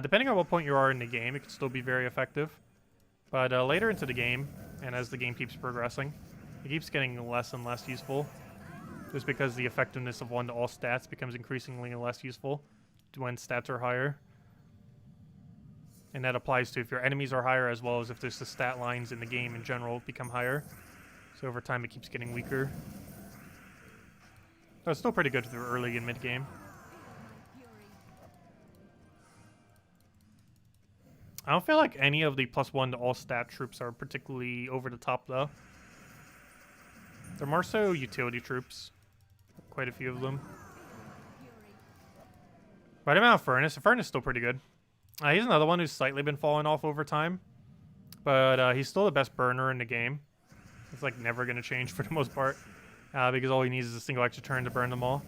Speaker 1: Depending on what point you are in the game, it could still be very effective. But later into the game, and as the game keeps progressing, it keeps getting less and less useful. Just because the effectiveness of 1 to all stats becomes increasingly less useful when stats are higher. And that applies to if your enemies are higher, as well as if there's the stat lines in the game in general become higher. So over time it keeps getting weaker. But it's still pretty good through early and mid game. I don't feel like any of the +1 to all stat troops are particularly over the top though. They're more so utility troops. Quite a few of them. Right amount of Furnace. The Furnace is still pretty good. He's another one who's slightly been falling off over time. But he's still the best burner in the game. It's like never going to change for the most part. Because all he needs is a single extra turn to burn them all.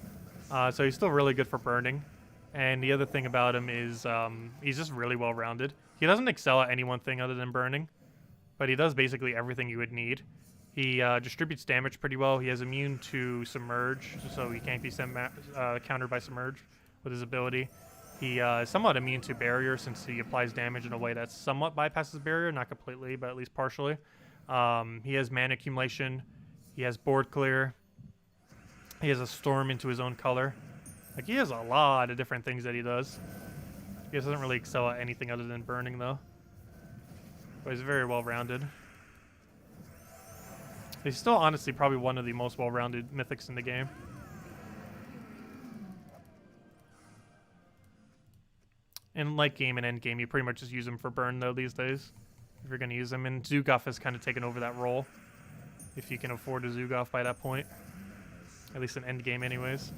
Speaker 1: So he's still really good for burning. And the other thing about him is he's just really well-rounded. He doesn't excel at any one thing other than burning. But he does basically everything you would need. He distributes damage pretty well. He has immune to Submerge, so he can't be countered by Submerge with his ability. He is somewhat immune to Barrier since he applies damage in a way that somewhat bypasses Barrier. Not completely, but at least partially. He has Mana Accumulation. He has Board Clear. He has a Storm into his own color. Like, he has a lot of different things that he does. He doesn't really excel at anything other than burning, though. But he's very well-rounded. He's still, honestly, probably one of the most well-rounded mythics in the game. In late game and end game, you pretty much just use him for burn, though, these days. If you're going to use him. And Zugaf has kind of taken over that role. If you can afford a Zugaf by that point. At least in end game, anyways.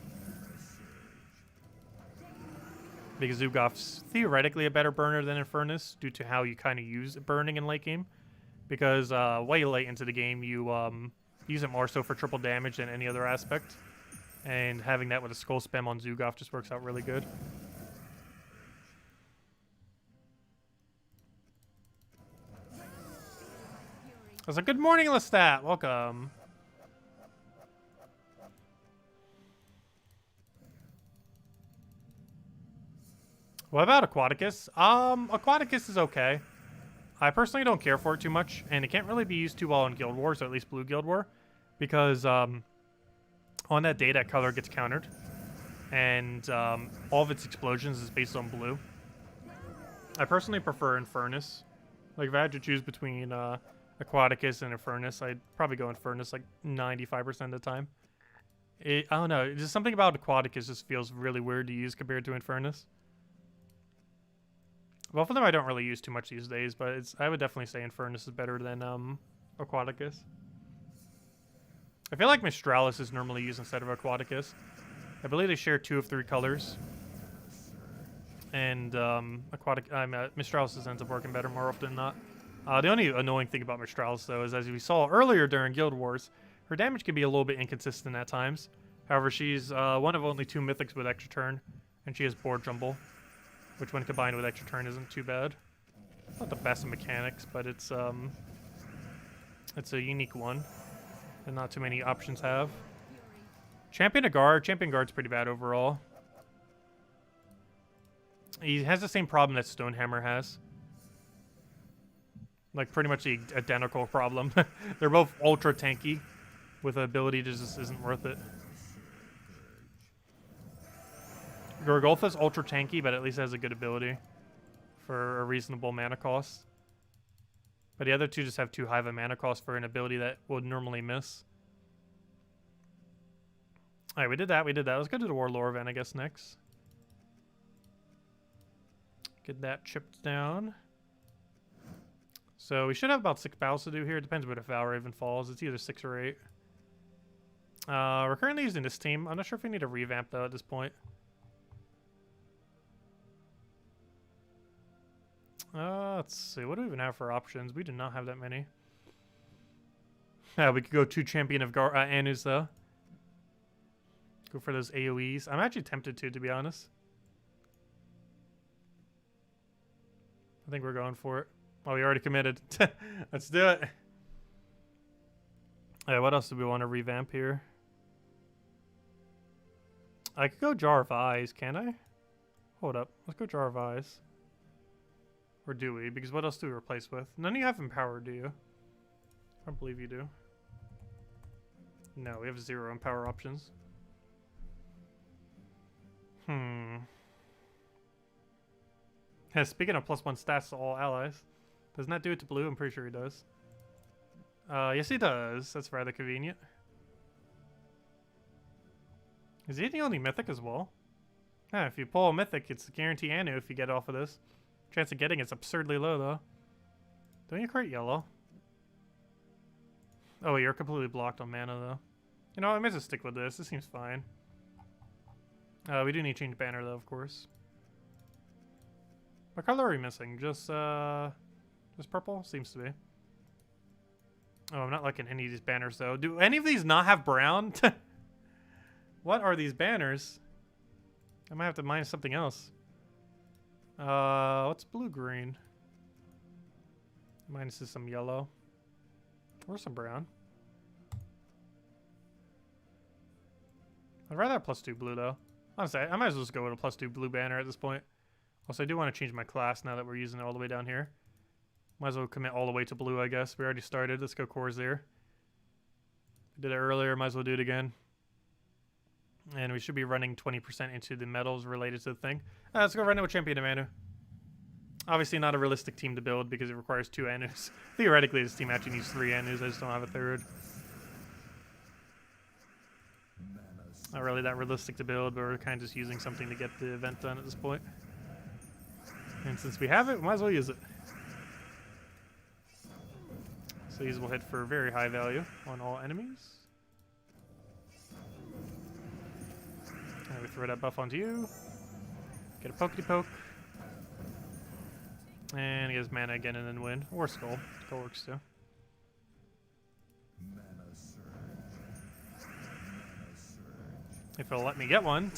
Speaker 1: Because Zugaf's theoretically a better burner than Infernus due to how you kind of use burning in late game. Because way late into the game, you use it more so for triple damage than any other aspect. And having that with a skull spam on Zugaf just works out really good. I was like, good morning, Lestat. Welcome. What about Aquaticus? Aquaticus is okay. I personally don't care for it too much, and it can't really be used too well in Guild Wars, or at least Blue Guild War, because on that day, that color gets countered, and all of its explosions is based on blue. I personally prefer Infernus. Like, if I had to choose between Aquaticus and Infernus, I'd probably go Infernus like 95% of the time. I don't know, just something about Aquaticus just feels really weird to use compared to Infernus. Both of them I don't really use too much these days, but I would definitely say Infernus is better than Aquaticus. I feel like Mistralis is normally used instead of Aquaticus. I believe they share 2 of 3 colors. And Mistralis ends up working better more often than not. The only annoying thing about Mistralis, though, is as we saw earlier during Guild Wars, her damage can be a little bit inconsistent at times. However, she's one of only 2 mythics with extra turn, and she has Board Jumble, which when combined with extra turn isn't too bad. Not the best of mechanics, but it's a unique one that not too many options have. Champion of Guard. Champion Guard's pretty bad overall. He has the same problem that Stonehammer has. Like, pretty much the identical problem. They're both ultra tanky, with the ability to just isn't worth it. Gorgolfa's ultra tanky, but at least has a good ability for a reasonable mana cost. But the other 2 just have too high of a mana cost for an ability that would normally miss. Alright, we did that, Let's go to the Warlord event, I guess, next. Get that chipped down. So we should have about 6 battles to do here. It depends where the Valraven falls. It's either 6 or 8. We're currently using this team. I'm not sure if we need a revamp, though, at this point. Let's see. What do we even have for options? We do not have that many. Yeah, we could go 2 Champion of Anus, though. Go for those AoEs. I'm actually tempted to be honest. I think we're going for it. Oh, we already committed. Let's do it. Alright, what else do we want to revamp here? I could go Jar of Eyes, can I? Hold up. Let's go Jar of Eyes. Or do we? Because what else do we replace with? None of you have Empower, do you? I don't believe you do. No, we have 0 Empower options. Speaking of +1 stats to all allies, doesn't that do it to blue? I'm pretty sure he does. Yes he does. That's rather convenient. Is he the only mythic as well? Yeah, if you pull a mythic, it's a guarantee Anu if you get off of this. Chance of getting it's absurdly low though. Don't you create yellow? Oh, you're completely blocked on mana though. You know, I might just stick with this. This seems fine. We do need to change banner though, of course. What color are we missing? Just purple? Seems to be. Oh, I'm not liking any of these banners though. Do any of these not have brown? What are these banners? I might have to minus something else. What's blue-green? Minus is some yellow. Or some brown. I'd rather have +2 blue though. Honestly, I might as well just go with a +2 blue banner at this point. Also, I do want to change my class now that we're using it all the way down here. Might as well commit all the way to blue, I guess. We already started. Let's go Corsair. We did it earlier. Might as well do it again. And we should be running 20% into the metals related to the thing. Let's go run with Champion of Anu. Obviously not a realistic team to build because it requires 2 Anus. Theoretically, this team actually needs 3 Anus. I just don't have a third. Not really that realistic to build, but we're kind of just using something to get the event done at this point. And since we have it, we might as well use it. So these will hit for very high value on all enemies. And we throw that buff onto you. Get a pokety-poke. And he has mana again and then win. Or Skull. Skull works too. If it'll let me get one.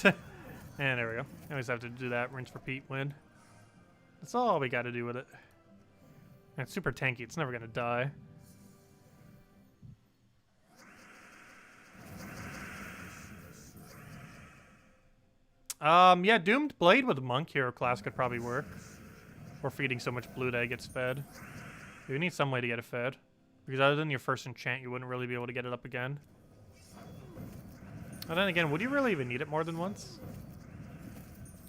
Speaker 1: And there we go. I always have to do that. Rinse, repeat, win. That's all we got to do with it. And it's super tanky. It's never going to die. Yeah, Doomed Blade with Monk Hero class could probably work. Or feeding so much blue that it gets fed. You need some way to get it fed. Because other than your first enchant, you wouldn't really be able to get it up again. And then again, would you really even need it more than once?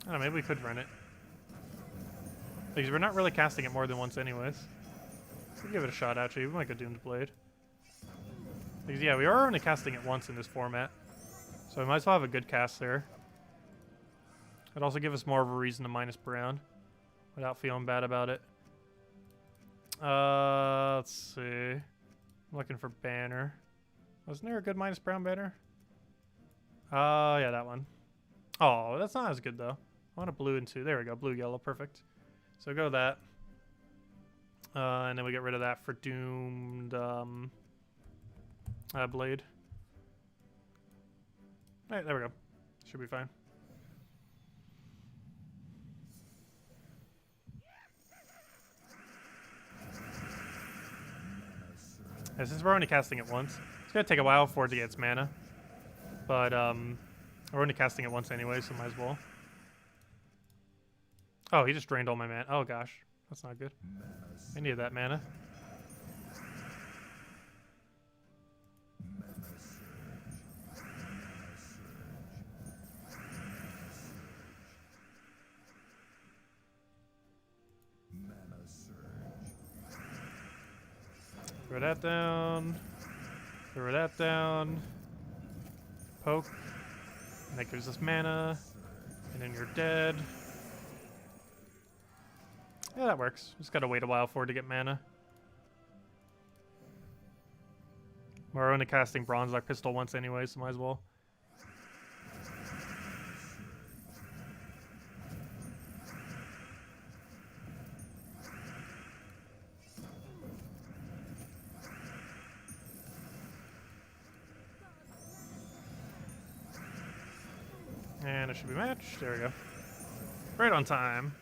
Speaker 1: I don't know, maybe we could run it. Because we're not really casting it more than once anyways. We'll give it a shot actually, we might go Doomed Blade. Because yeah, we are only casting it once in this format. So we might as well have a good cast there. It'd also give us more of a reason to minus brown. Without feeling bad about it. Let's see. I'm looking for banner. Wasn't there a good minus brown banner? Yeah, that one. Oh, that's not as good though. I want a blue and 2. There we go. Blue, yellow. Perfect. So go that. And then we get rid of that for Doomed Blade. Alright, there we go. Should be fine. Yeah, since we're only casting it once, it's gonna take a while for it to get its mana. But we're only casting it once anyway, so might as well. Oh, he just drained all my mana. Oh gosh, that's not good. I needed that mana. Throw that down. Throw that down. Poke. And that gives us mana. And then you're dead. Yeah, that works. Just gotta wait a while for it to get mana. We're only casting Bronze Dark Pistol once anyway, so might as well. And it should be matched. There we go. Right on time.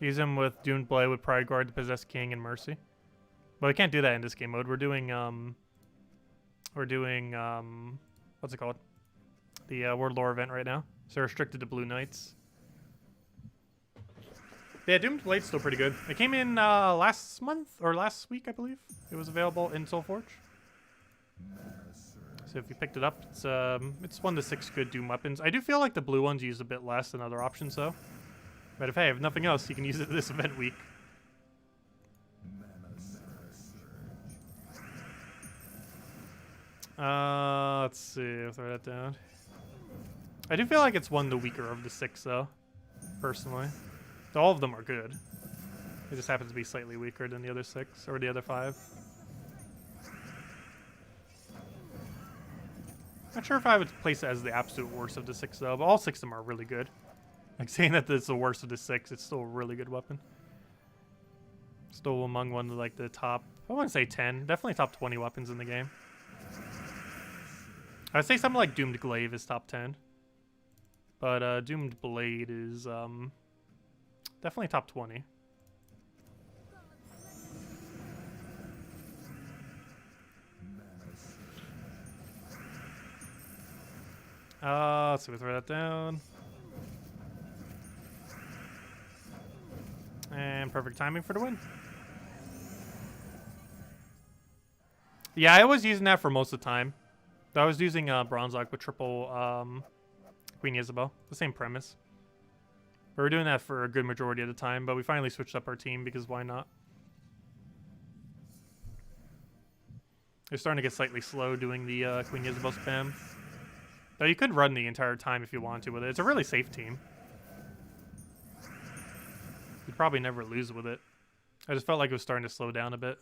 Speaker 1: Use him with Doomed Blade with Pride Guard to possess King and Mercy. But we can't do that in this game mode. We're doing what's it called? The World Lore event right now. So restricted to Blue Knights. Yeah, Doomed Blade's still pretty good. It came in last month, or last week, I believe. It was available in Soulforge. So if you picked it up, it's 1 to 6 good Doom weapons. I do feel like the blue ones use a bit less than other options, though. But if nothing else, you can use it this event week. Let's see. I'll throw that down. I do feel like it's one the weaker of the 6, though. Personally, all of them are good. It just happens to be slightly weaker than the other 6 or the other 5. Not sure if I would place it as the absolute worst of the 6, though. But all 6 of them are really good. Like saying that it's the worst of the 6, it's still a really good weapon. Still among one of like the top, I want to say 10, definitely top 20 weapons in the game. I'd say something like Doomed Glaive is top 10. But Doomed Blade is definitely top 20. Let's see, we throw that down. And perfect timing for the win. Yeah, I was using that for most of the time. I was using Bronze Lock with triple Queen Isabel. The same premise. We were doing that for a good majority of the time, but we finally switched up our team because why not? They're starting to get slightly slow doing the Queen Isabel spam. Though you could run the entire time if you want to with it. It's a really safe team. You'd probably never lose with it. I just felt like it was starting to slow down a bit.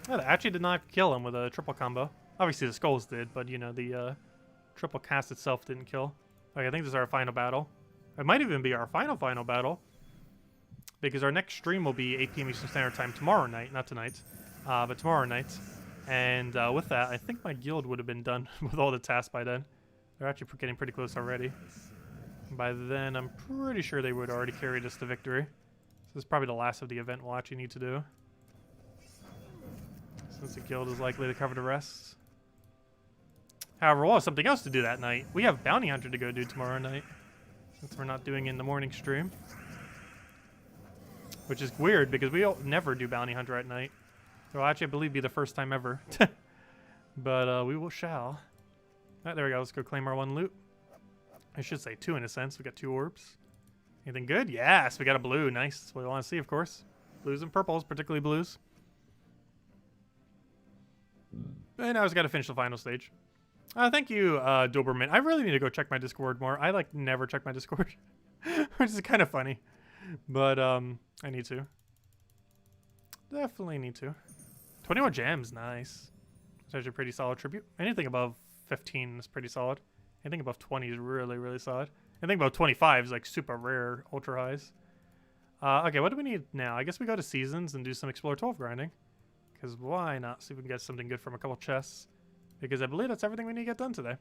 Speaker 1: Oh, that actually did not kill him with a triple combo. Obviously the skulls did, but you know, the triple cast itself didn't kill. Okay, I think this is our final battle. It might even be our final battle. Because our next stream will be 8 p.m. Eastern Standard Time tomorrow night. Not tonight, but tomorrow night. And with that, I think my guild would have been done with all the tasks by then. They're actually getting pretty close already. By then, I'm pretty sure they would already carried us to victory. So this is probably the last of the event we'll actually need to do. Since the guild is likely to cover the rest. However, we'll have something else to do that night. We have Bounty Hunter to go do tomorrow night. Since we're not doing it in the morning stream. Which is weird because we never do Bounty Hunter at night. It will actually, I believe, be the first time ever. But we will shall. Alright, there we go. Let's go claim our 1 loot. I should say 2 in a sense. We got 2 orbs. Anything good? Yes, we got a blue. Nice. That's what we want to see, of course. Blues and purples, particularly blues. And now I just got to finish the final stage. Thank you, Doberman. I really need to go check my Discord more. I like never check my Discord, which is kind of funny, but I need to. Definitely need to. 21 gems, nice. It's actually a pretty solid tribute. Anything above 15 is pretty solid. Anything above 20 is really, really solid. Anything above 25 is like super rare, ultra highs. Okay, what do we need now? I guess we go to Seasons and do some Explore 12 grinding. Because why not? See if we can get something good from a couple chests. Because I believe that's everything we need to get done today.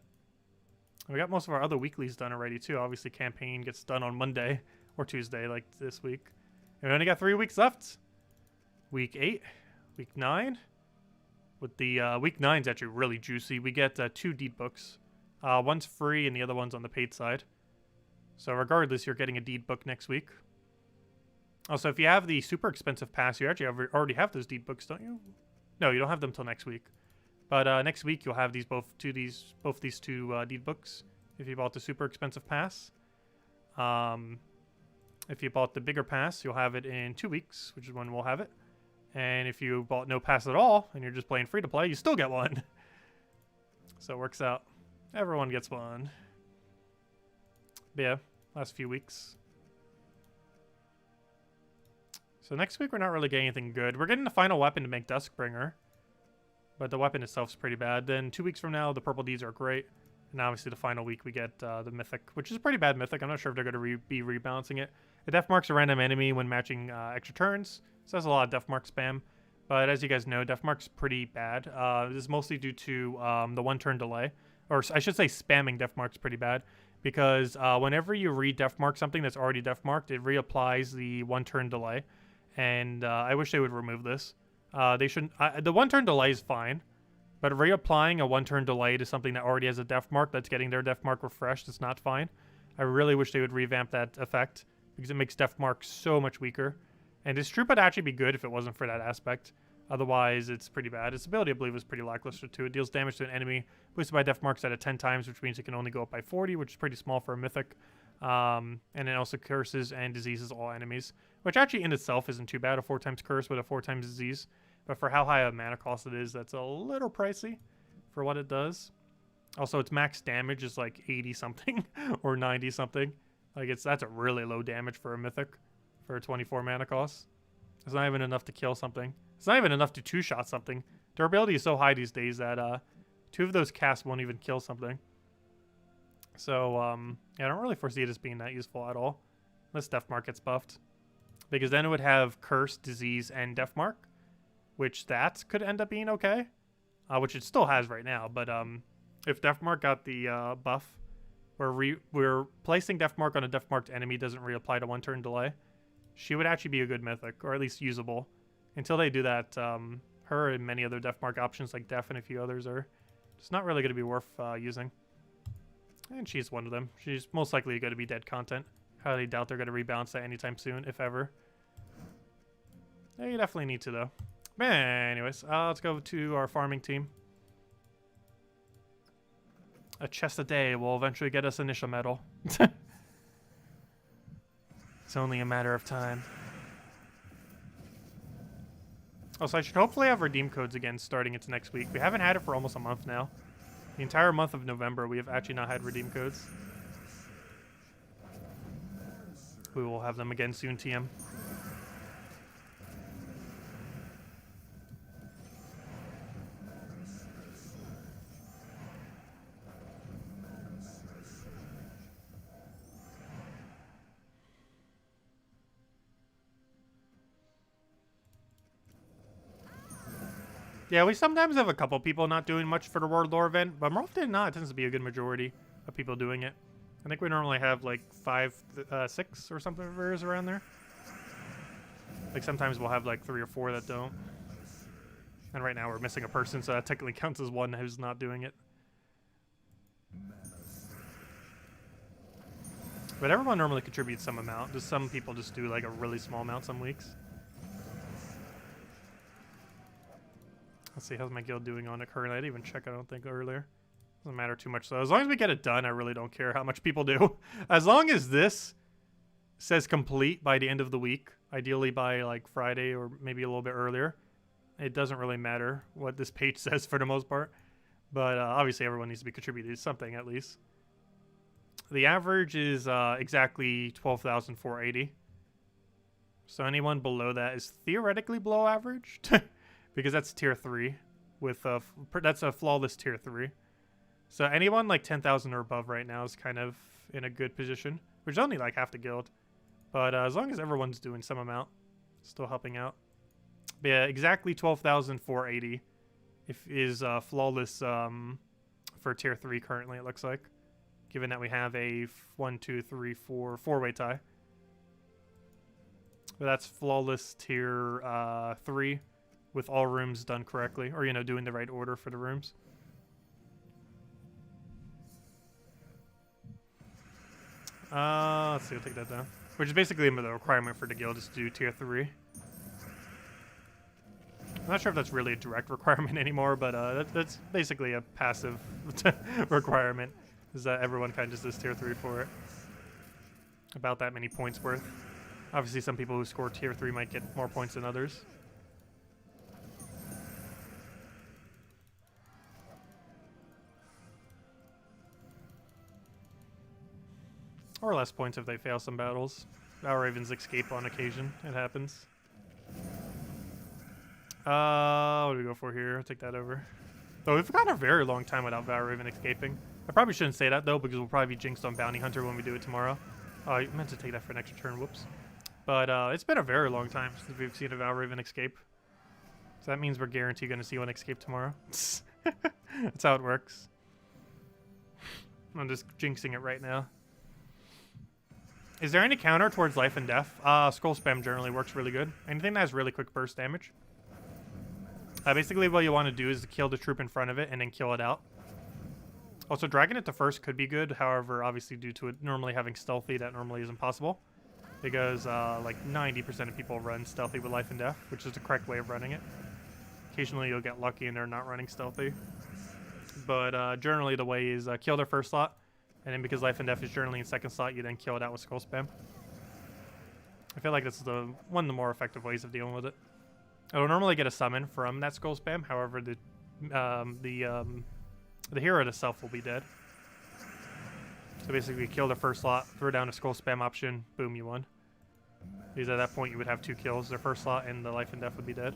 Speaker 1: We got most of our other weeklies done already too. Obviously campaign gets done on Monday or Tuesday like this week. And we only got 3 weeks left. Week 8, week 9. With the week 9's actually really juicy. We get 2 deed books. One's free and the other one's on the paid side. So regardless, you're getting a deed book next week. Also, if you have the super expensive pass, you actually already have those deed books, don't you? No, you don't have them till next week. But next week you'll have both these two deed books if you bought the super expensive pass. If you bought the bigger pass, you'll have it in 2 weeks, which is when we'll have it. And if you bought no pass at all and you're just playing free to play, you still get one. So it works out. Everyone gets one. But yeah, last few weeks. So next week we're not really getting anything good. We're getting the final weapon to make Duskbringer. But the weapon itself is pretty bad. Then 2 weeks from now, the purple deeds are great. And obviously the final week we get the mythic, which is a pretty bad mythic. I'm not sure if they're going to be rebalancing it. The death marks a random enemy when matching extra turns. So that's a lot of death mark spam. But as you guys know, death mark's pretty bad. This is mostly due to the 1-turn delay. Or I should say spamming death mark's pretty bad. Because whenever you re-death mark something that's already death marked, it reapplies the 1-turn delay. And I wish they would remove this. They shouldn't. The one-turn delay is fine, but reapplying a one-turn delay to something that already has a def mark that's getting their def mark refreshed is not fine. I really wish they would revamp that effect because it makes def marks so much weaker. And his troop would actually be good if it wasn't for that aspect. Otherwise, it's pretty bad. Its ability, I believe, was pretty lackluster too. It deals damage to an enemy boosted by def marks at 10 times, which means it can only go up by 40, which is pretty small for a mythic. And it also curses and diseases all enemies, which actually in itself isn't too bad. A 4 times curse with a 4 times disease. But for how high a mana cost it is, that's a little pricey for what it does. Also, its max damage is like 80 something or 90 something. Like that's a really low damage for a mythic for a 24 mana cost. It's not even enough to kill something. It's not even enough to two-shot something. Durability is so high these days that 2 of those casts won't even kill something. So, yeah, I don't really foresee it as being that useful at all. Unless Def Mark gets buffed. Because then it would have Curse, Disease, and Def Mark. Which that could end up being okay. Which it still has right now. But if Def Mark got the buff, where we're placing Def Mark on a Def Marked enemy doesn't reapply to one-turn delay, she would actually be a good mythic, or at least usable. Until they do that, her and many other Def Mark options like Def and a few others are just not really going to be worth using. And she's one of them. She's most likely going to be dead content. Highly doubt they're going to rebalance that anytime soon, if ever. They definitely need to, though. Anyways, let's go to our farming team. A chest a day will eventually get us initial medal. It's only a matter of time. Also, I should hopefully have redeem codes again starting into next week. We haven't had it for almost a month now. The entire month of November, we have actually not had redeem codes. We will have them again soon, TM. Yeah, we sometimes have a couple people not doing much for the World Lore event, but more often than not, it tends to be a good majority of people doing it. I think we normally have like 5, 6 or something around there. Like sometimes we'll have like 3 or 4 that don't. And right now we're missing a person, so that technically counts as one who's not doing it. But everyone normally contributes some amount. Just some people just do like a really small amount some weeks. Let's see, how's my guild doing on it currently? I didn't even check, I don't think, earlier. Doesn't matter too much, so as long as we get it done, I really don't care how much people do. As long as this says complete by the end of the week, ideally by like Friday or maybe a little bit earlier, it doesn't really matter what this page says for the most part. But obviously everyone needs to be contributed to something at least. The average is exactly 12,480. So anyone below that is theoretically below average. Because that's tier 3 with that's a flawless tier 3. So anyone like 10,000 or above right now is kind of in a good position, which is only like half the guild. But as long as everyone's doing some amount, still helping out. But yeah, exactly 12,480 is flawless for tier 3 currently, it looks like. Given that we have a 1, 2, 3, 4 4-way tie. But that's flawless tier 3. With all rooms done correctly, or, you know, doing the right order for the rooms. Let's see, we'll take that down. Which is basically the requirement for the guild is to do tier 3. I'm not sure if that's really a direct requirement anymore, but that's basically a passive requirement, is that everyone kind of just does tier 3 for it. About that many points worth. Obviously, some people who score tier 3 might get more points than others. Or less points if they fail some battles. Valravens escape on occasion. It happens. What do we go for here? I'll take that over. So we've gone a very long time without Valraven escaping. I probably shouldn't say that, though, because we'll probably be jinxed on Bounty Hunter when we do it tomorrow. I meant to take that for an extra turn. Whoops. But it's been a very long time since we've seen a Valraven escape. So that means we're guaranteed going to see one escape tomorrow. That's how it works. I'm just jinxing it right now. Is there any counter towards life and death? Scroll spam generally works really good. Anything that has really quick burst damage. Basically, what you want to do is kill the troop in front of it and then kill it out. Also, dragging it to first could be good. However, obviously, due to it normally having stealthy, that normally isn't possible. Because, like, 90% of people run stealthy with life and death, which is the correct way of running it. Occasionally, you'll get lucky and they're not running stealthy. But, generally, the way is kill their first slot. And then because life and death is generally in second slot, you then kill it out with scroll spam. I feel like this is one of the more effective ways of dealing with it. It'll normally get a summon from that scroll spam. However, the hero itself will be dead. So basically, kill the first slot, throw down a scroll spam option, boom, you won. Because at that point, you would have 2 kills. Their first slot and the life and death would be dead.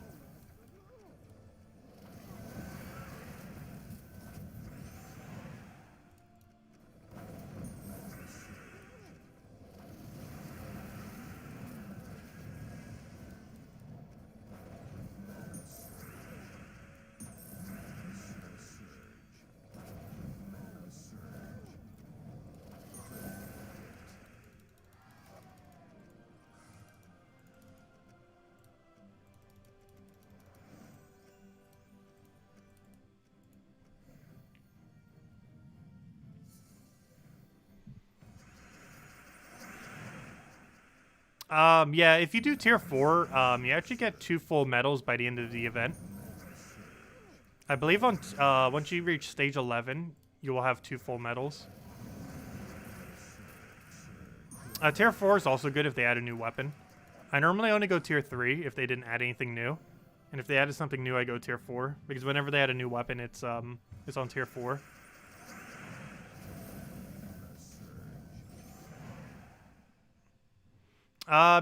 Speaker 1: Yeah, if you do tier 4, you actually get 2 full medals by the end of the event. I believe on once you reach stage 11, you will have 2 full medals. Tier 4 is also good if they add a new weapon. I normally only go tier 3 if they didn't add anything new. And if they added something new, I go tier 4. Because whenever they add a new weapon, it's on tier 4.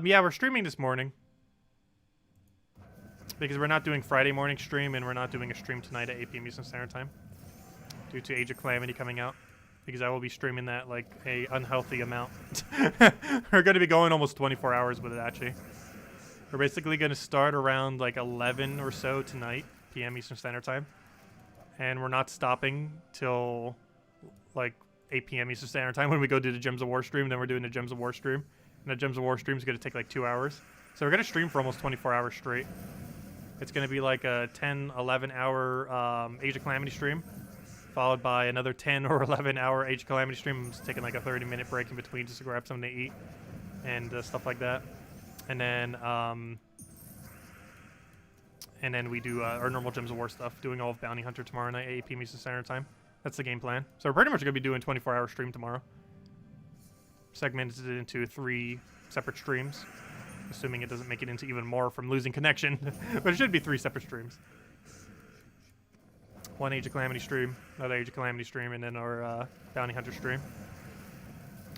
Speaker 1: Yeah, we're streaming this morning. Because we're not doing Friday morning stream, and we're not doing a stream tonight at 8 p.m. Eastern Standard Time. Due to Age of Calamity coming out. Because I will be streaming that, like, a unhealthy amount. We're going to be going almost 24 hours with it, actually. We're basically going to start around, like, 11 or so tonight, p.m. Eastern Standard Time. And we're not stopping till, like, 8 p.m. Eastern Standard Time when we go do the Gems of War stream. Then we're doing the Gems of War stream. And the Gems of War stream is going to take like 2 hours. So we're going to stream for almost 24 hours straight. It's going to be like a 10, 11 hour Age of Calamity stream. Followed by another 10 or 11 hour Age of Calamity stream. I'm just taking like a 30-minute break in between just to grab something to eat. And stuff like that. And then we do our normal Gems of War stuff. Doing all of Bounty Hunter tomorrow night at 8 p.m. Eastern Standard Time. That's the game plan. So we're pretty much going to be doing 24 hour stream tomorrow. Segmented into 3 separate streams, assuming it doesn't make it into even more from losing connection. But it should be 3 separate streams. 1 Age of Calamity stream, another Age of Calamity stream, and then our Bounty Hunter stream.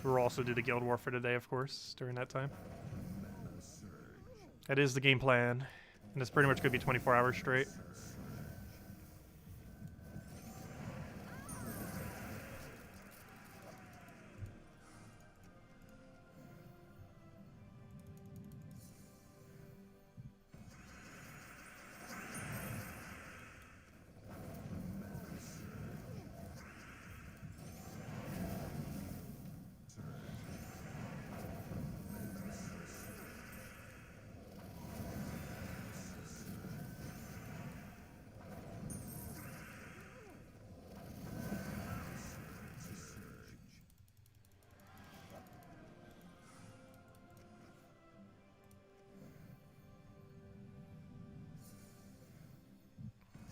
Speaker 1: We'll also do the Guild War for today, of course, during that time. That is the game plan, and it's pretty much going to be 24 hours straight.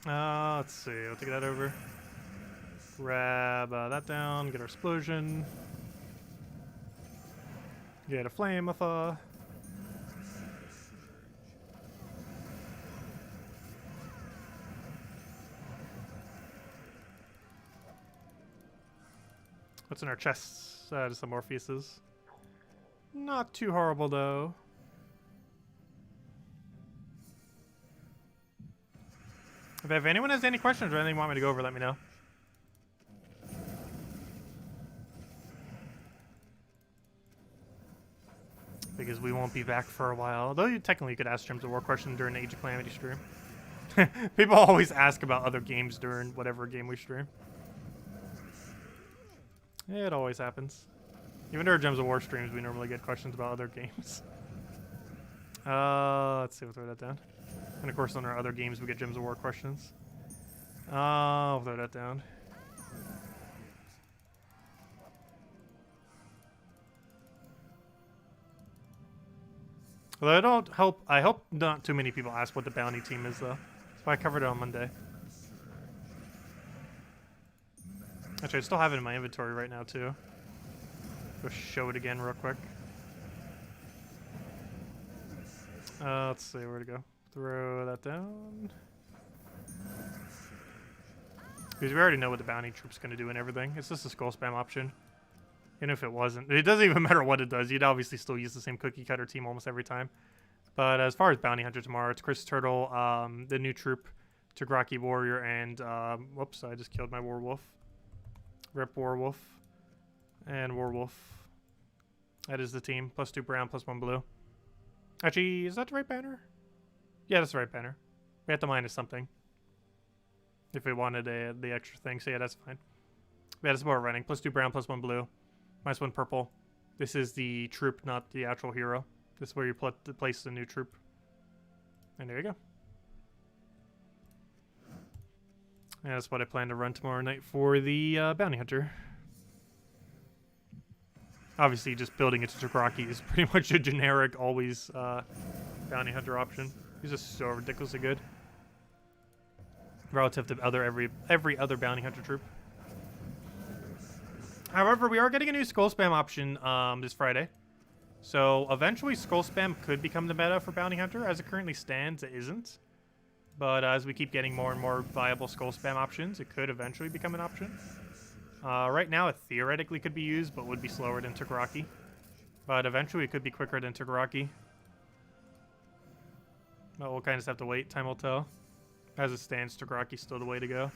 Speaker 1: Let's see. I'll take that over. Grab that down. Get our explosion. Get a flame of What's in our chests? Just some Morpheuses. Not too horrible though. If anyone has any questions or anything you want me to go over, let me know. Because we won't be back for a while. Although you technically could ask Gems of War questions during the Age of Calamity stream. People always ask about other games during whatever game we stream. It always happens. Even during Gems of War streams, we normally get questions about other games. Let's see, we'll throw that down. And of course, on our other games, we get Gems of War questions. I'll throw that down. Although I hope not too many people ask what the bounty team is, though. So I covered it on Monday. Actually, I still have it in my inventory right now, too. Go show it again real quick. Let's see, where to go? Throw that down. Because we already know what the bounty troop's going to do and everything. It's just a skull spam option. And if it wasn't, it doesn't even matter what it does. You'd obviously still use the same cookie cutter team almost every time. But as far as Bounty Hunter tomorrow, it's Chris Turtle, the new troop, Tagraki Warrior, and whoops, I just killed my Warwolf. Rip Warwolf and Warwolf. That is the team. +2 brown, +1 blue. Actually, is that the right banner? Yeah, that's the right banner. We have to minus something if we wanted the extra thing. So yeah, that's fine. Yeah, that's what we're running. +2 brown, +1 blue. -1 purple. This is the troop, not the actual hero. This is where you place the new troop. And there you go. And that's what I plan to run tomorrow night for the Bounty Hunter. Obviously, just building it to Tagraki is pretty much a generic, always Bounty Hunter option. He's just so ridiculously good. Relative to every other Bounty Hunter troop. However, we are getting a new Skull Spam option this Friday. So eventually Skull Spam could become the meta for Bounty Hunter. As it currently stands, it isn't. But as we keep getting more and more viable Skull Spam options, it could eventually become an option. Right now, it theoretically could be used, but would be slower than Tagraki. But eventually, it could be quicker than Tagraki. But we'll kind of just have to wait. Time will tell. As it stands, Tagraki's still the way to go.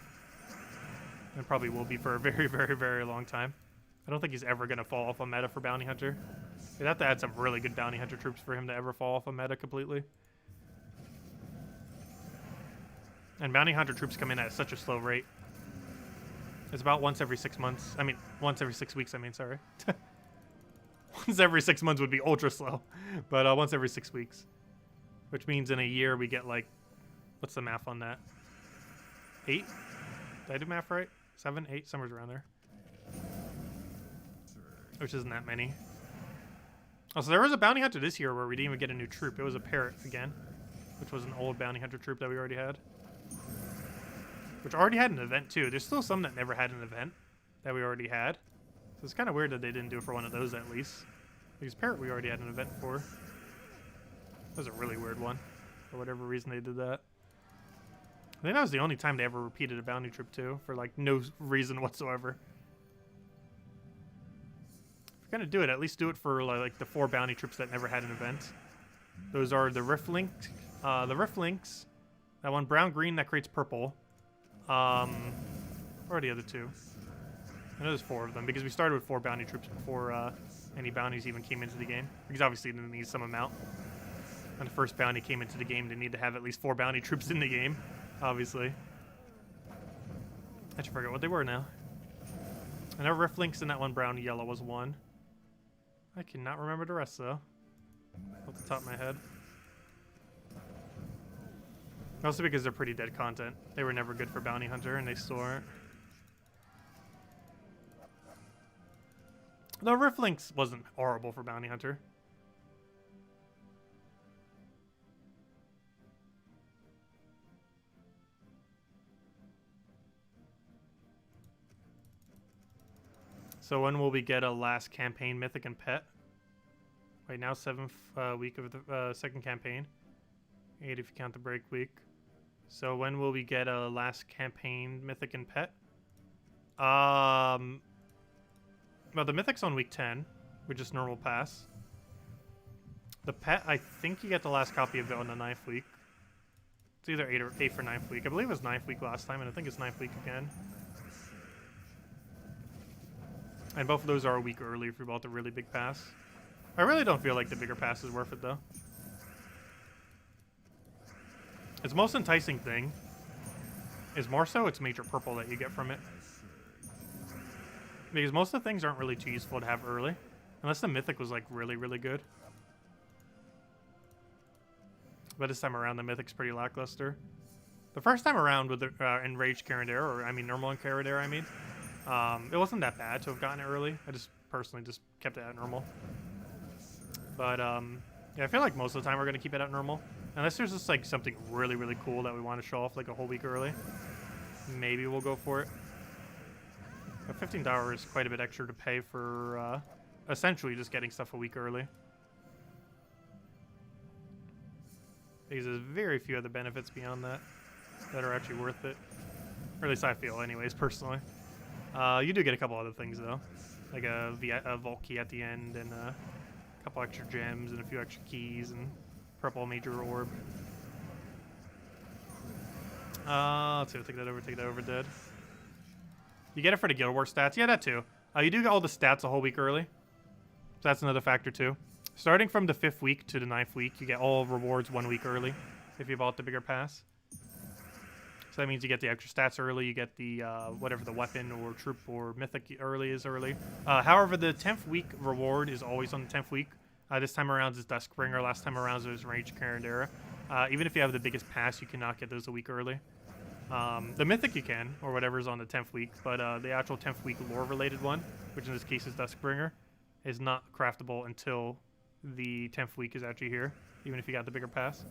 Speaker 1: And probably will be for a very, very, very long time. I don't think he's ever going to fall off a meta for Bounty Hunter. You'd have to add some really good Bounty Hunter troops for him to ever fall off a meta completely. And Bounty Hunter troops come in at such a slow rate. It's about once every 6 months. I mean, once every 6 weeks, sorry. Once every 6 months would be ultra slow. But once every 6 weeks. Which means in a year we get like... What's the math on that? 8? Did I do math right? 7, 8, somewhere around there. Which isn't that many. Oh, so there was a Bounty Hunter this year where we didn't even get a new troop. It was a Parrot again. Which was an old Bounty Hunter troop that we already had. Which already had an event too. There's still some that never had an event that we already had. So it's kind of weird that they didn't do it for one of those at least. Because Parrot we already had an event for. That was a really weird one. For whatever reason they did that. I think that was the only time they ever repeated a bounty troop too. For like no reason whatsoever. If you're gonna do it, at least do it for like the 4 bounty troops that never had an event. Those are the Rift Links. That one brown green that creates purple. Or the other 2. I know there's 4 of them because we started with 4 bounty troops before any bounties even came into the game. Because obviously they need some amount. When the first bounty came into the game, they need to have at least 4 bounty troops in the game, obviously. I should forget what they were now. I know Rift Links and that one brown and yellow was 1. I cannot remember the rest though. Off the top of my head. Mostly because they're pretty dead content. They were never good for Bounty Hunter, and they still aren't. Though Rift Links wasn't horrible for Bounty Hunter. So when will we get a last campaign Mythic and Pet? Right now, 7th week of the second campaign. 8 if you count the break week. So when will we get a last campaign Mythic and Pet? Well, the Mythic's on week 10, which is normal pass. The Pet, I think you get the last copy of it on the 9th week. It's either 8 for 9th week. I believe it was 9th week last time, and I think it's 9th week again. And both of those are a week early if you bought the really big pass. I really don't feel like the bigger pass is worth it, though. Its most enticing thing is more so its major purple that you get from it. Because most of the things aren't really too useful to have early. Unless the Mythic was like really, really good. But this time around, the Mythic's pretty lackluster. The first time around with the Enraged Carindare, or I mean normal Carindare, I mean, it wasn't that bad to have gotten it early. I just personally just kept it at normal. But yeah, I feel like most of the time we're gonna keep it at normal, unless there's just like something really, really cool that we want to show off like a whole week early. Maybe we'll go for it. But $15 is quite a bit extra to pay for essentially just getting stuff a week early. Because there's very few other benefits beyond that that are actually worth it. Or at least I feel anyways, personally. You do get a couple other things though. Like a vault key at the end and a couple extra gems and a few extra keys and purple major orb. Let's see, take that over, dead. You get it for the Guild Wars stats. Yeah, that too. You do get all the stats a whole week early. So that's another factor too. Starting from the 5th week to the 9th week, you get all rewards 1 week early if you bought the bigger pass. So that means you get the extra stats early, you get the whatever the weapon or troop or mythic early is early. However, the 10th week reward is always on the 10th week. This time around is Duskbringer. Last time around it was Enraged Carindare. Even if you have the biggest pass, you cannot get those a week early. The mythic you can, or whatever's on the 10th week, but the actual 10th week lore-related one, which in this case is Duskbringer, is not craftable until the 10th week is actually here, even if you got the bigger pass.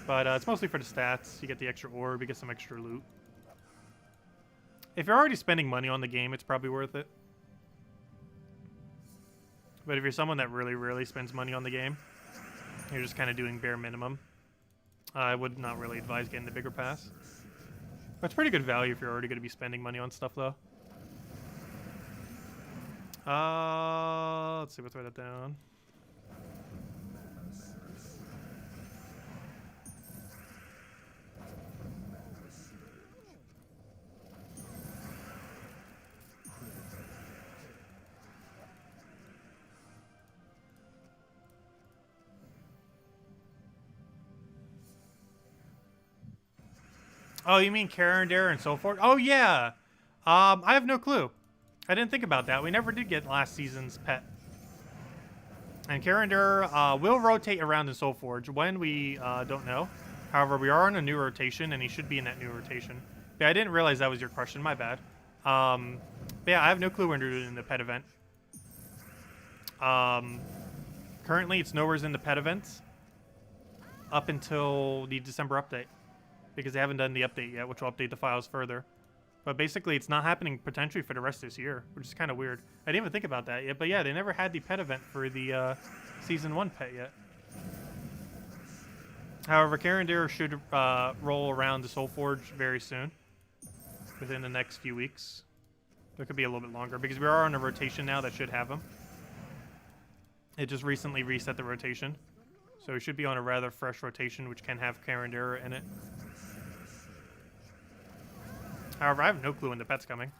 Speaker 1: But it's mostly for the stats. You get the extra orb, you get some extra loot. If you're already spending money on the game, it's probably worth it. But if you're someone that really, really spends money on the game, you're just kind of doing bare minimum, I would not really advise getting the bigger pass. But it's pretty good value if you're already going to be spending money on stuff, though. Let's see, let's write that down. Oh, you mean Carindare and so forth? Oh, yeah. I have no clue. I didn't think about that. We never did get last season's pet. And Carindare will rotate around in Soulforge. When, we don't know. However, we are on a new rotation, and he should be in that new rotation. But I didn't realize that was your question. My bad. But yeah, I have no clue when they're doing the pet event. Currently, it's nowhere in the pet events up until the December update, because they haven't done the update yet, which will update the files further. But basically, it's not happening potentially for the rest of this year, which is kind of weird. I didn't even think about that yet, but yeah, they never had the pet event for the Season 1 pet yet. However, Carindare should roll around the Soulforge very soon, within the next few weeks. It could be a little bit longer, because we are on a rotation now that should have him. It just recently reset the rotation, so we should be on a rather fresh rotation, which can have Carindare in it. However, I have no clue when the pet's coming,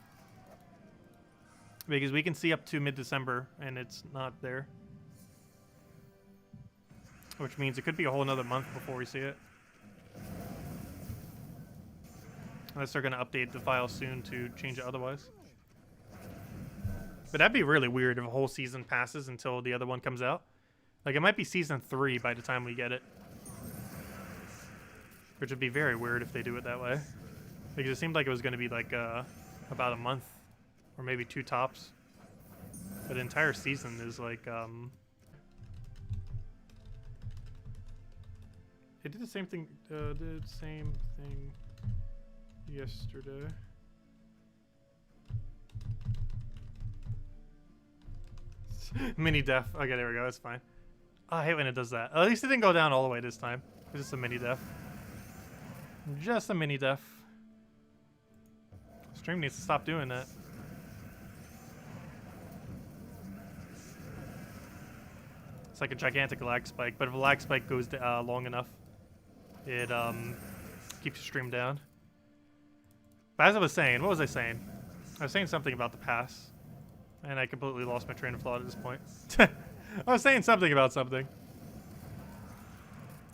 Speaker 1: because we can see up to mid-December, and it's not there. Which means it could be a whole another month before we see it. Unless they're going to update the file soon to change it otherwise. But that'd be really weird if a whole season passes until the other one comes out. Like, it might be Season 3 by the time we get it. Which would be very weird if they do it that way. Because it seemed like it was going to be like about a month, or maybe 2 tops. But the entire season is like it did the same thing. Yesterday. Mini def. Okay, there we go. That's fine. Oh, I hate when it does that. At least it didn't go down all the way this time. It's just a mini def. Just a mini def. Stream needs to stop doing that. It's like a gigantic lag spike, but if a lag spike goes long enough, it keeps the stream down. But as I was saying, what was I saying? I was saying something about the pass, and I completely lost my train of thought at this point. I was saying something about something.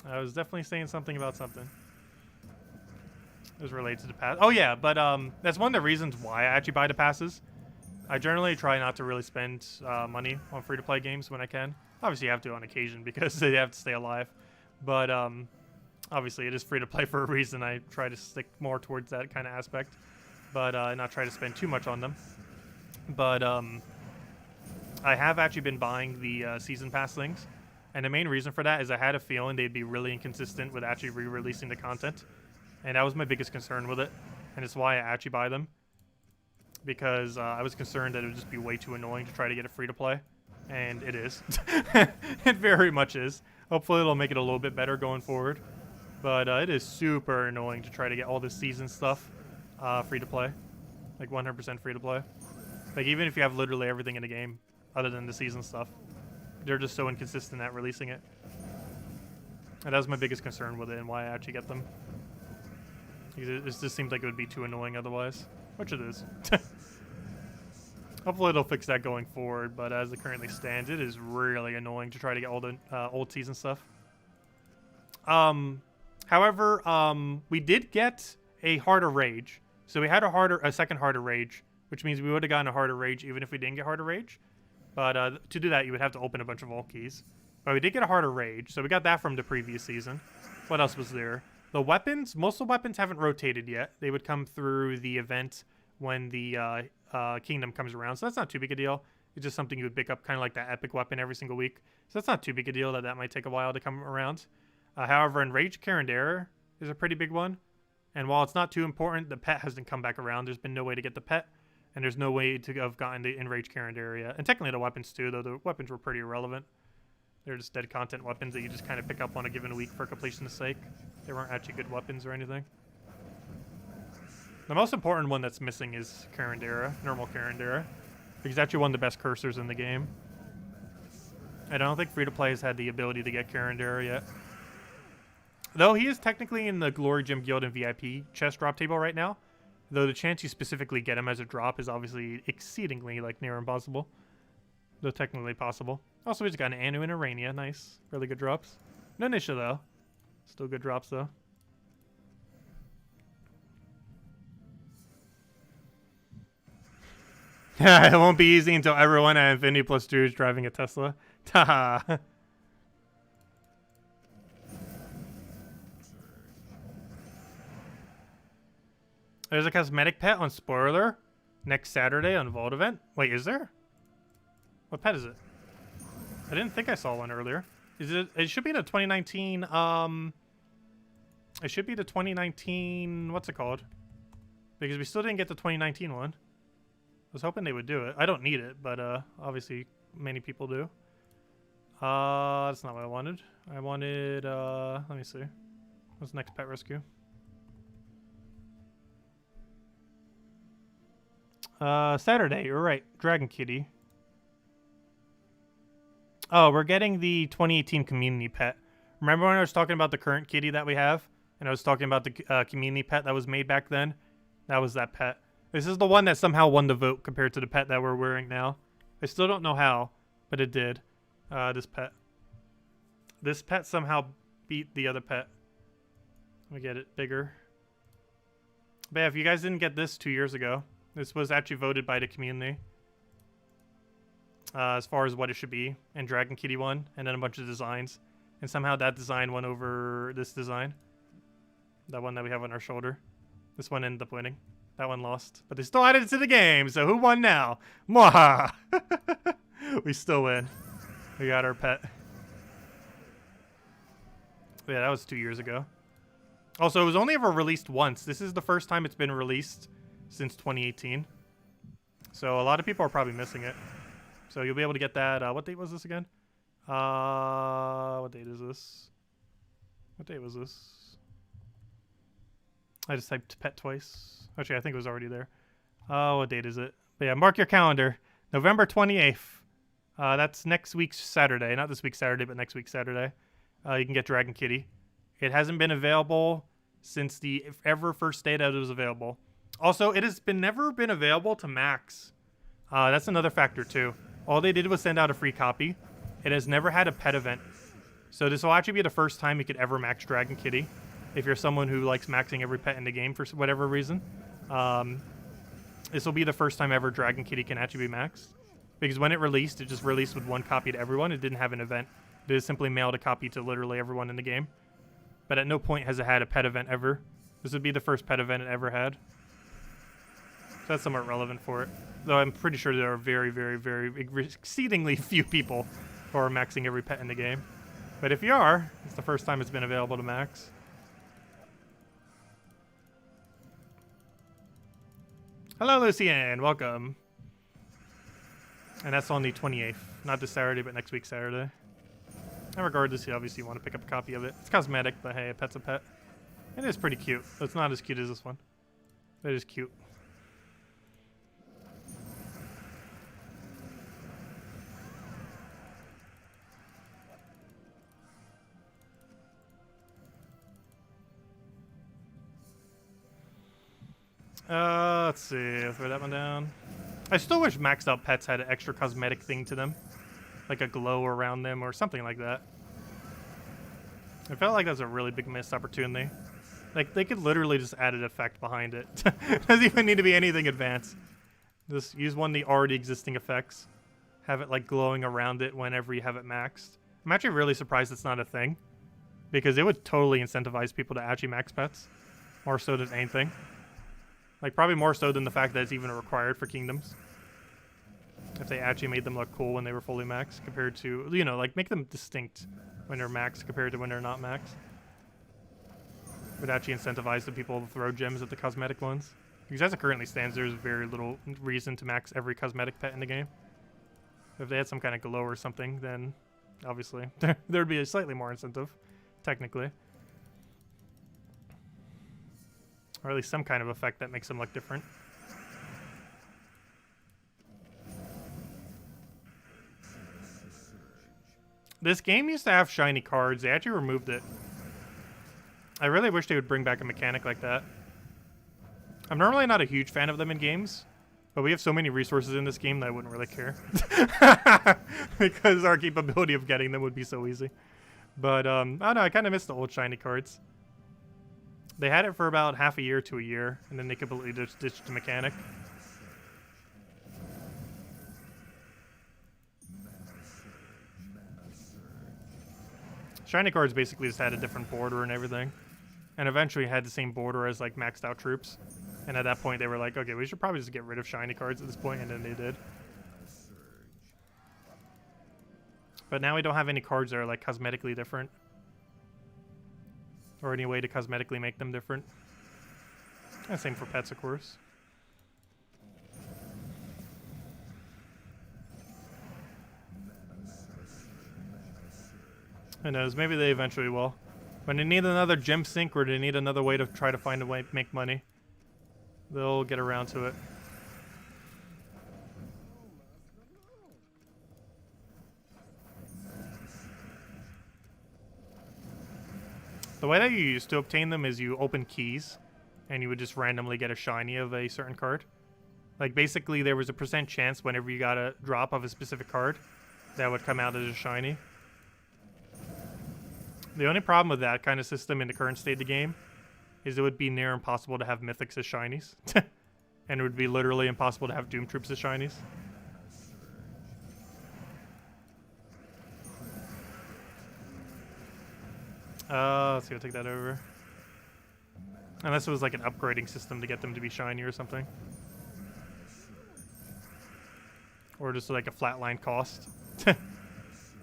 Speaker 1: I was definitely saying something about something. It was related to the pass. Oh yeah, but that's one of the reasons why I actually buy the passes. I generally try not to really spend money on free-to-play games when I can. Obviously, you have to on occasion because they have to stay alive. But obviously, it is free-to-play for a reason. I try to stick more towards that kind of aspect, but not try to spend too much on them. But I have actually been buying the season pass things, and the main reason for that is I had a feeling they'd be really inconsistent with actually re-releasing the content, and that was my biggest concern with it, and it's why I actually buy them. Because I was concerned that it would just be way too annoying to try to get it free to play, and it is. It very much is. Hopefully it'll make it a little bit better going forward, but it is super annoying to try to get all this season stuff free to play, like 100% free to play. Like even if you have literally everything in the game other than the season stuff, they're just so inconsistent at releasing it. And that was my biggest concern with it and why I actually get them. Because it just seems like it would be too annoying otherwise. Which it is. Hopefully it'll fix that going forward, but as it currently stands, it is really annoying to try to get all the old season stuff. However, we did get a Heart of Rage. So we had a second Heart of Rage, which means we would have gotten a Heart of Rage even if we didn't get Heart of Rage. But to do that, you would have to open a bunch of vault keys. But we did get a Heart of Rage, so we got that from the previous season. What else was there? The weapons, most of the weapons haven't rotated yet. They would come through the event when the kingdom comes around. So that's not too big a deal. It's just something you would pick up, kind of like that epic weapon every single week. So that's not too big a deal that might take a while to come around. However, Enraged Carindera is a pretty big one. And while it's not too important, the pet hasn't come back around. There's been no way to get the pet. And there's no way to have gotten the Enraged Carindera yet. And technically the weapons too, though the weapons were pretty irrelevant. They're just dead content weapons that you just kind of pick up on a given week for completion's sake. They weren't actually good weapons or anything. The most important one that's missing is Carindera, normal Carindera. Because it's actually one of the best cursors in the game. And I don't think free-to-play has had the ability to get Carindera yet. Though he is technically in the Glory Gem Guild and VIP chest drop table right now. Though the chance you specifically get him as a drop is obviously exceedingly near impossible. Though technically possible. Also, we just got an Anu and a Rainia. Nice. Really good drops. No Nisha, though. Still good drops, though. It won't be easy until everyone at Infinity Plus 2 is driving a Tesla. Haha. There's a cosmetic pet on Spoiler next Saturday on Vault Event. Wait, is there? What pet is it? I didn't think I saw one earlier. Is it? It should be the 2019. It should be the 2019. What's it called? Because we still didn't get the 2019 one. I was hoping they would do it. I don't need it, but obviously many people do. That's not what I wanted. I wanted. Let me see. What's the next pet rescue? Saturday. You're right. Dragon Kitty. Oh, we're getting the 2018 community pet. Remember when I was talking about the current kitty that we have? And I was talking about the community pet that was made back then? That was that pet. This is the one that somehow won the vote compared to the pet that we're wearing now. I still don't know how, but it did. This pet. This pet somehow beat the other pet. Let me get it bigger. But yeah, if you guys didn't get this 2 years ago, this was actually voted by the community. As far as what it should be, and Dragon Kitty won, and then a bunch of designs, and somehow that design won over this design, that one that we have on our shoulder. This one ended up winning. That one lost, but they still added it to the game. So who won now? Mwaha! We still win. We got our pet. Yeah, that was 2 years ago. Also, it was only ever released once. This is the first time it's been released since 2018. So a lot of people are probably missing it. So you'll be able to get that. What date was this again? What date is this? What date was this? I just typed pet twice. Actually, I think it was already there. What date is it? But yeah, mark your calendar. November 28th. That's next week's Saturday. Not this week's Saturday, but next week's Saturday. You can get Dragon Kitty. It hasn't been available since the ever first day that it was available. Also, it has never been available to max. That's another factor too. All they did was send out a free copy. It has never had a pet event. So this will actually be the first time you could ever max Dragon Kitty. If you're someone who likes maxing every pet in the game for whatever reason. This will be the first time ever Dragon Kitty can actually be maxed. Because when it released, it just released with one copy to everyone. It didn't have an event. It just simply mailed a copy to literally everyone in the game. But at no point has it had a pet event ever. This would be the first pet event it ever had. So that's somewhat relevant for it. Though I'm pretty sure there are very, very, very exceedingly few people who are maxing every pet in the game. But if you are, it's the first time it's been available to max. Hello, Lucian. Welcome. And that's on the 28th. Not this Saturday, but next week Saturday. And regardless, you obviously want to pick up a copy of it. It's cosmetic, but hey, a pet's a pet. It is pretty cute. It's not as cute as this one. It is cute. Let's see. I'll throw that one down. I still wish maxed out pets had an extra cosmetic thing to them. Like a glow around them or something like that. I felt like that's a really big missed opportunity. Like, they could literally just add an effect behind it. Doesn't even need to be anything advanced. Just use one of the already existing effects. Have it, like, glowing around it whenever you have it maxed. I'm actually really surprised it's not a thing. Because it would totally incentivize people to actually max pets. More so than anything. Like, probably more so than the fact that it's even required for kingdoms. If they actually made them look cool when they were fully maxed compared to, you know, like, make them distinct when they're maxed compared to when they're not maxed. Would actually incentivize the people to throw gems at the cosmetic ones. Because as it currently stands, there's very little reason to max every cosmetic pet in the game. If they had some kind of glow or something, then obviously there'd be a slightly more incentive, technically. Or at least some kind of effect that makes them look different. This game used to have shiny cards. They actually removed it. I really wish they would bring back a mechanic like that. I'm normally not a huge fan of them in games, but we have so many resources in this game that I wouldn't really care. Because our capability of getting them would be so easy. But, I don't know, I kind of miss the old shiny cards. They had it for about half a year to a year, and then they completely just ditched the mechanic. Shiny cards basically just had a different border and everything. And eventually had the same border as, like, maxed out troops. And at that point, they were like, okay, we should probably just get rid of shiny cards at this point, and then they did. But now we don't have any cards that are, like, cosmetically different. Or any way to cosmetically make them different. And same for pets, of course. Who knows, maybe they eventually will. When they need another gem sink or they need another way to try to find a way to make money, they'll get around to it. The way that you used to obtain them is you open keys, and you would just randomly get a shiny of a certain card. Like, basically, there was a % chance whenever you got a drop of a specific card, that would come out as a shiny. The only problem with that kind of system in the current state of the game is it would be near impossible to have mythics as shinies. And it would be literally impossible to have Doom Troops as shinies. Let's see, I'll take that over. Unless it was like an upgrading system to get them to be shiny or something. Or just like a flatline cost.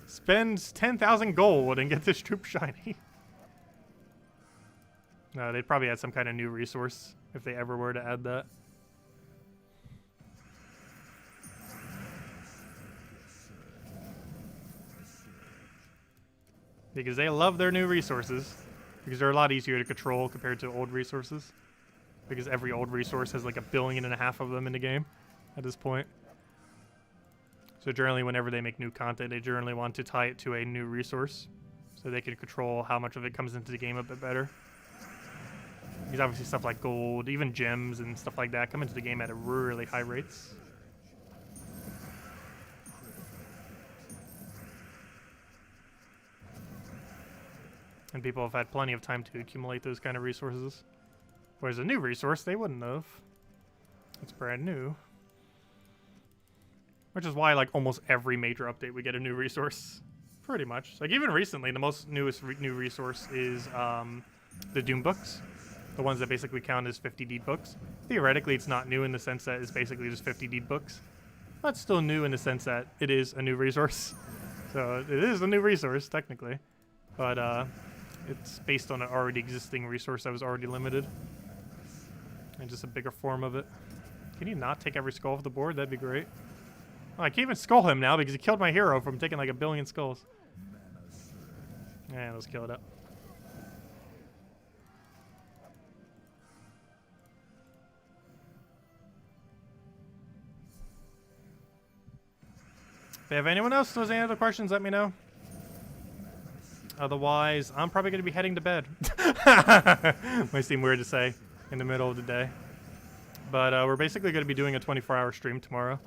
Speaker 1: Spend 10,000 gold and get this troop shiny. No, they'd probably add some kind of new resource if they ever were to add that. Because they love their new resources. Because they're a lot easier to control compared to old resources. Because every old resource has like 1.5 billion of them in the game at this point. So generally whenever they make new content, they generally want to tie it to a new resource. So they can control how much of it comes into the game a bit better. Because obviously stuff like gold, even gems and stuff like that come into the game at a really high rates. And people have had plenty of time to accumulate those kind of resources. Whereas a new resource, they wouldn't have. It's brand new. Which is why, like, almost every major update we get a new resource. Pretty much. Like, even recently, the most newest new resource is the Doom books. The ones that basically count as 50 deed books. Theoretically, it's not new in the sense that it's basically just 50 deed books. But it's still new in the sense that it is a new resource. So it is a new resource, technically. But it's based on an already existing resource that was already limited. And just a bigger form of it. Can you not take every skull off the board? That'd be great. Oh, I can't even skull him now because he killed my hero from taking like 1 billion skulls. Yeah, let's kill it up. If anyone else has any other questions, let me know. Otherwise, I'm probably going to be heading to bed. Might seem weird to say in the middle of the day. But we're basically going to be doing a 24-hour stream tomorrow.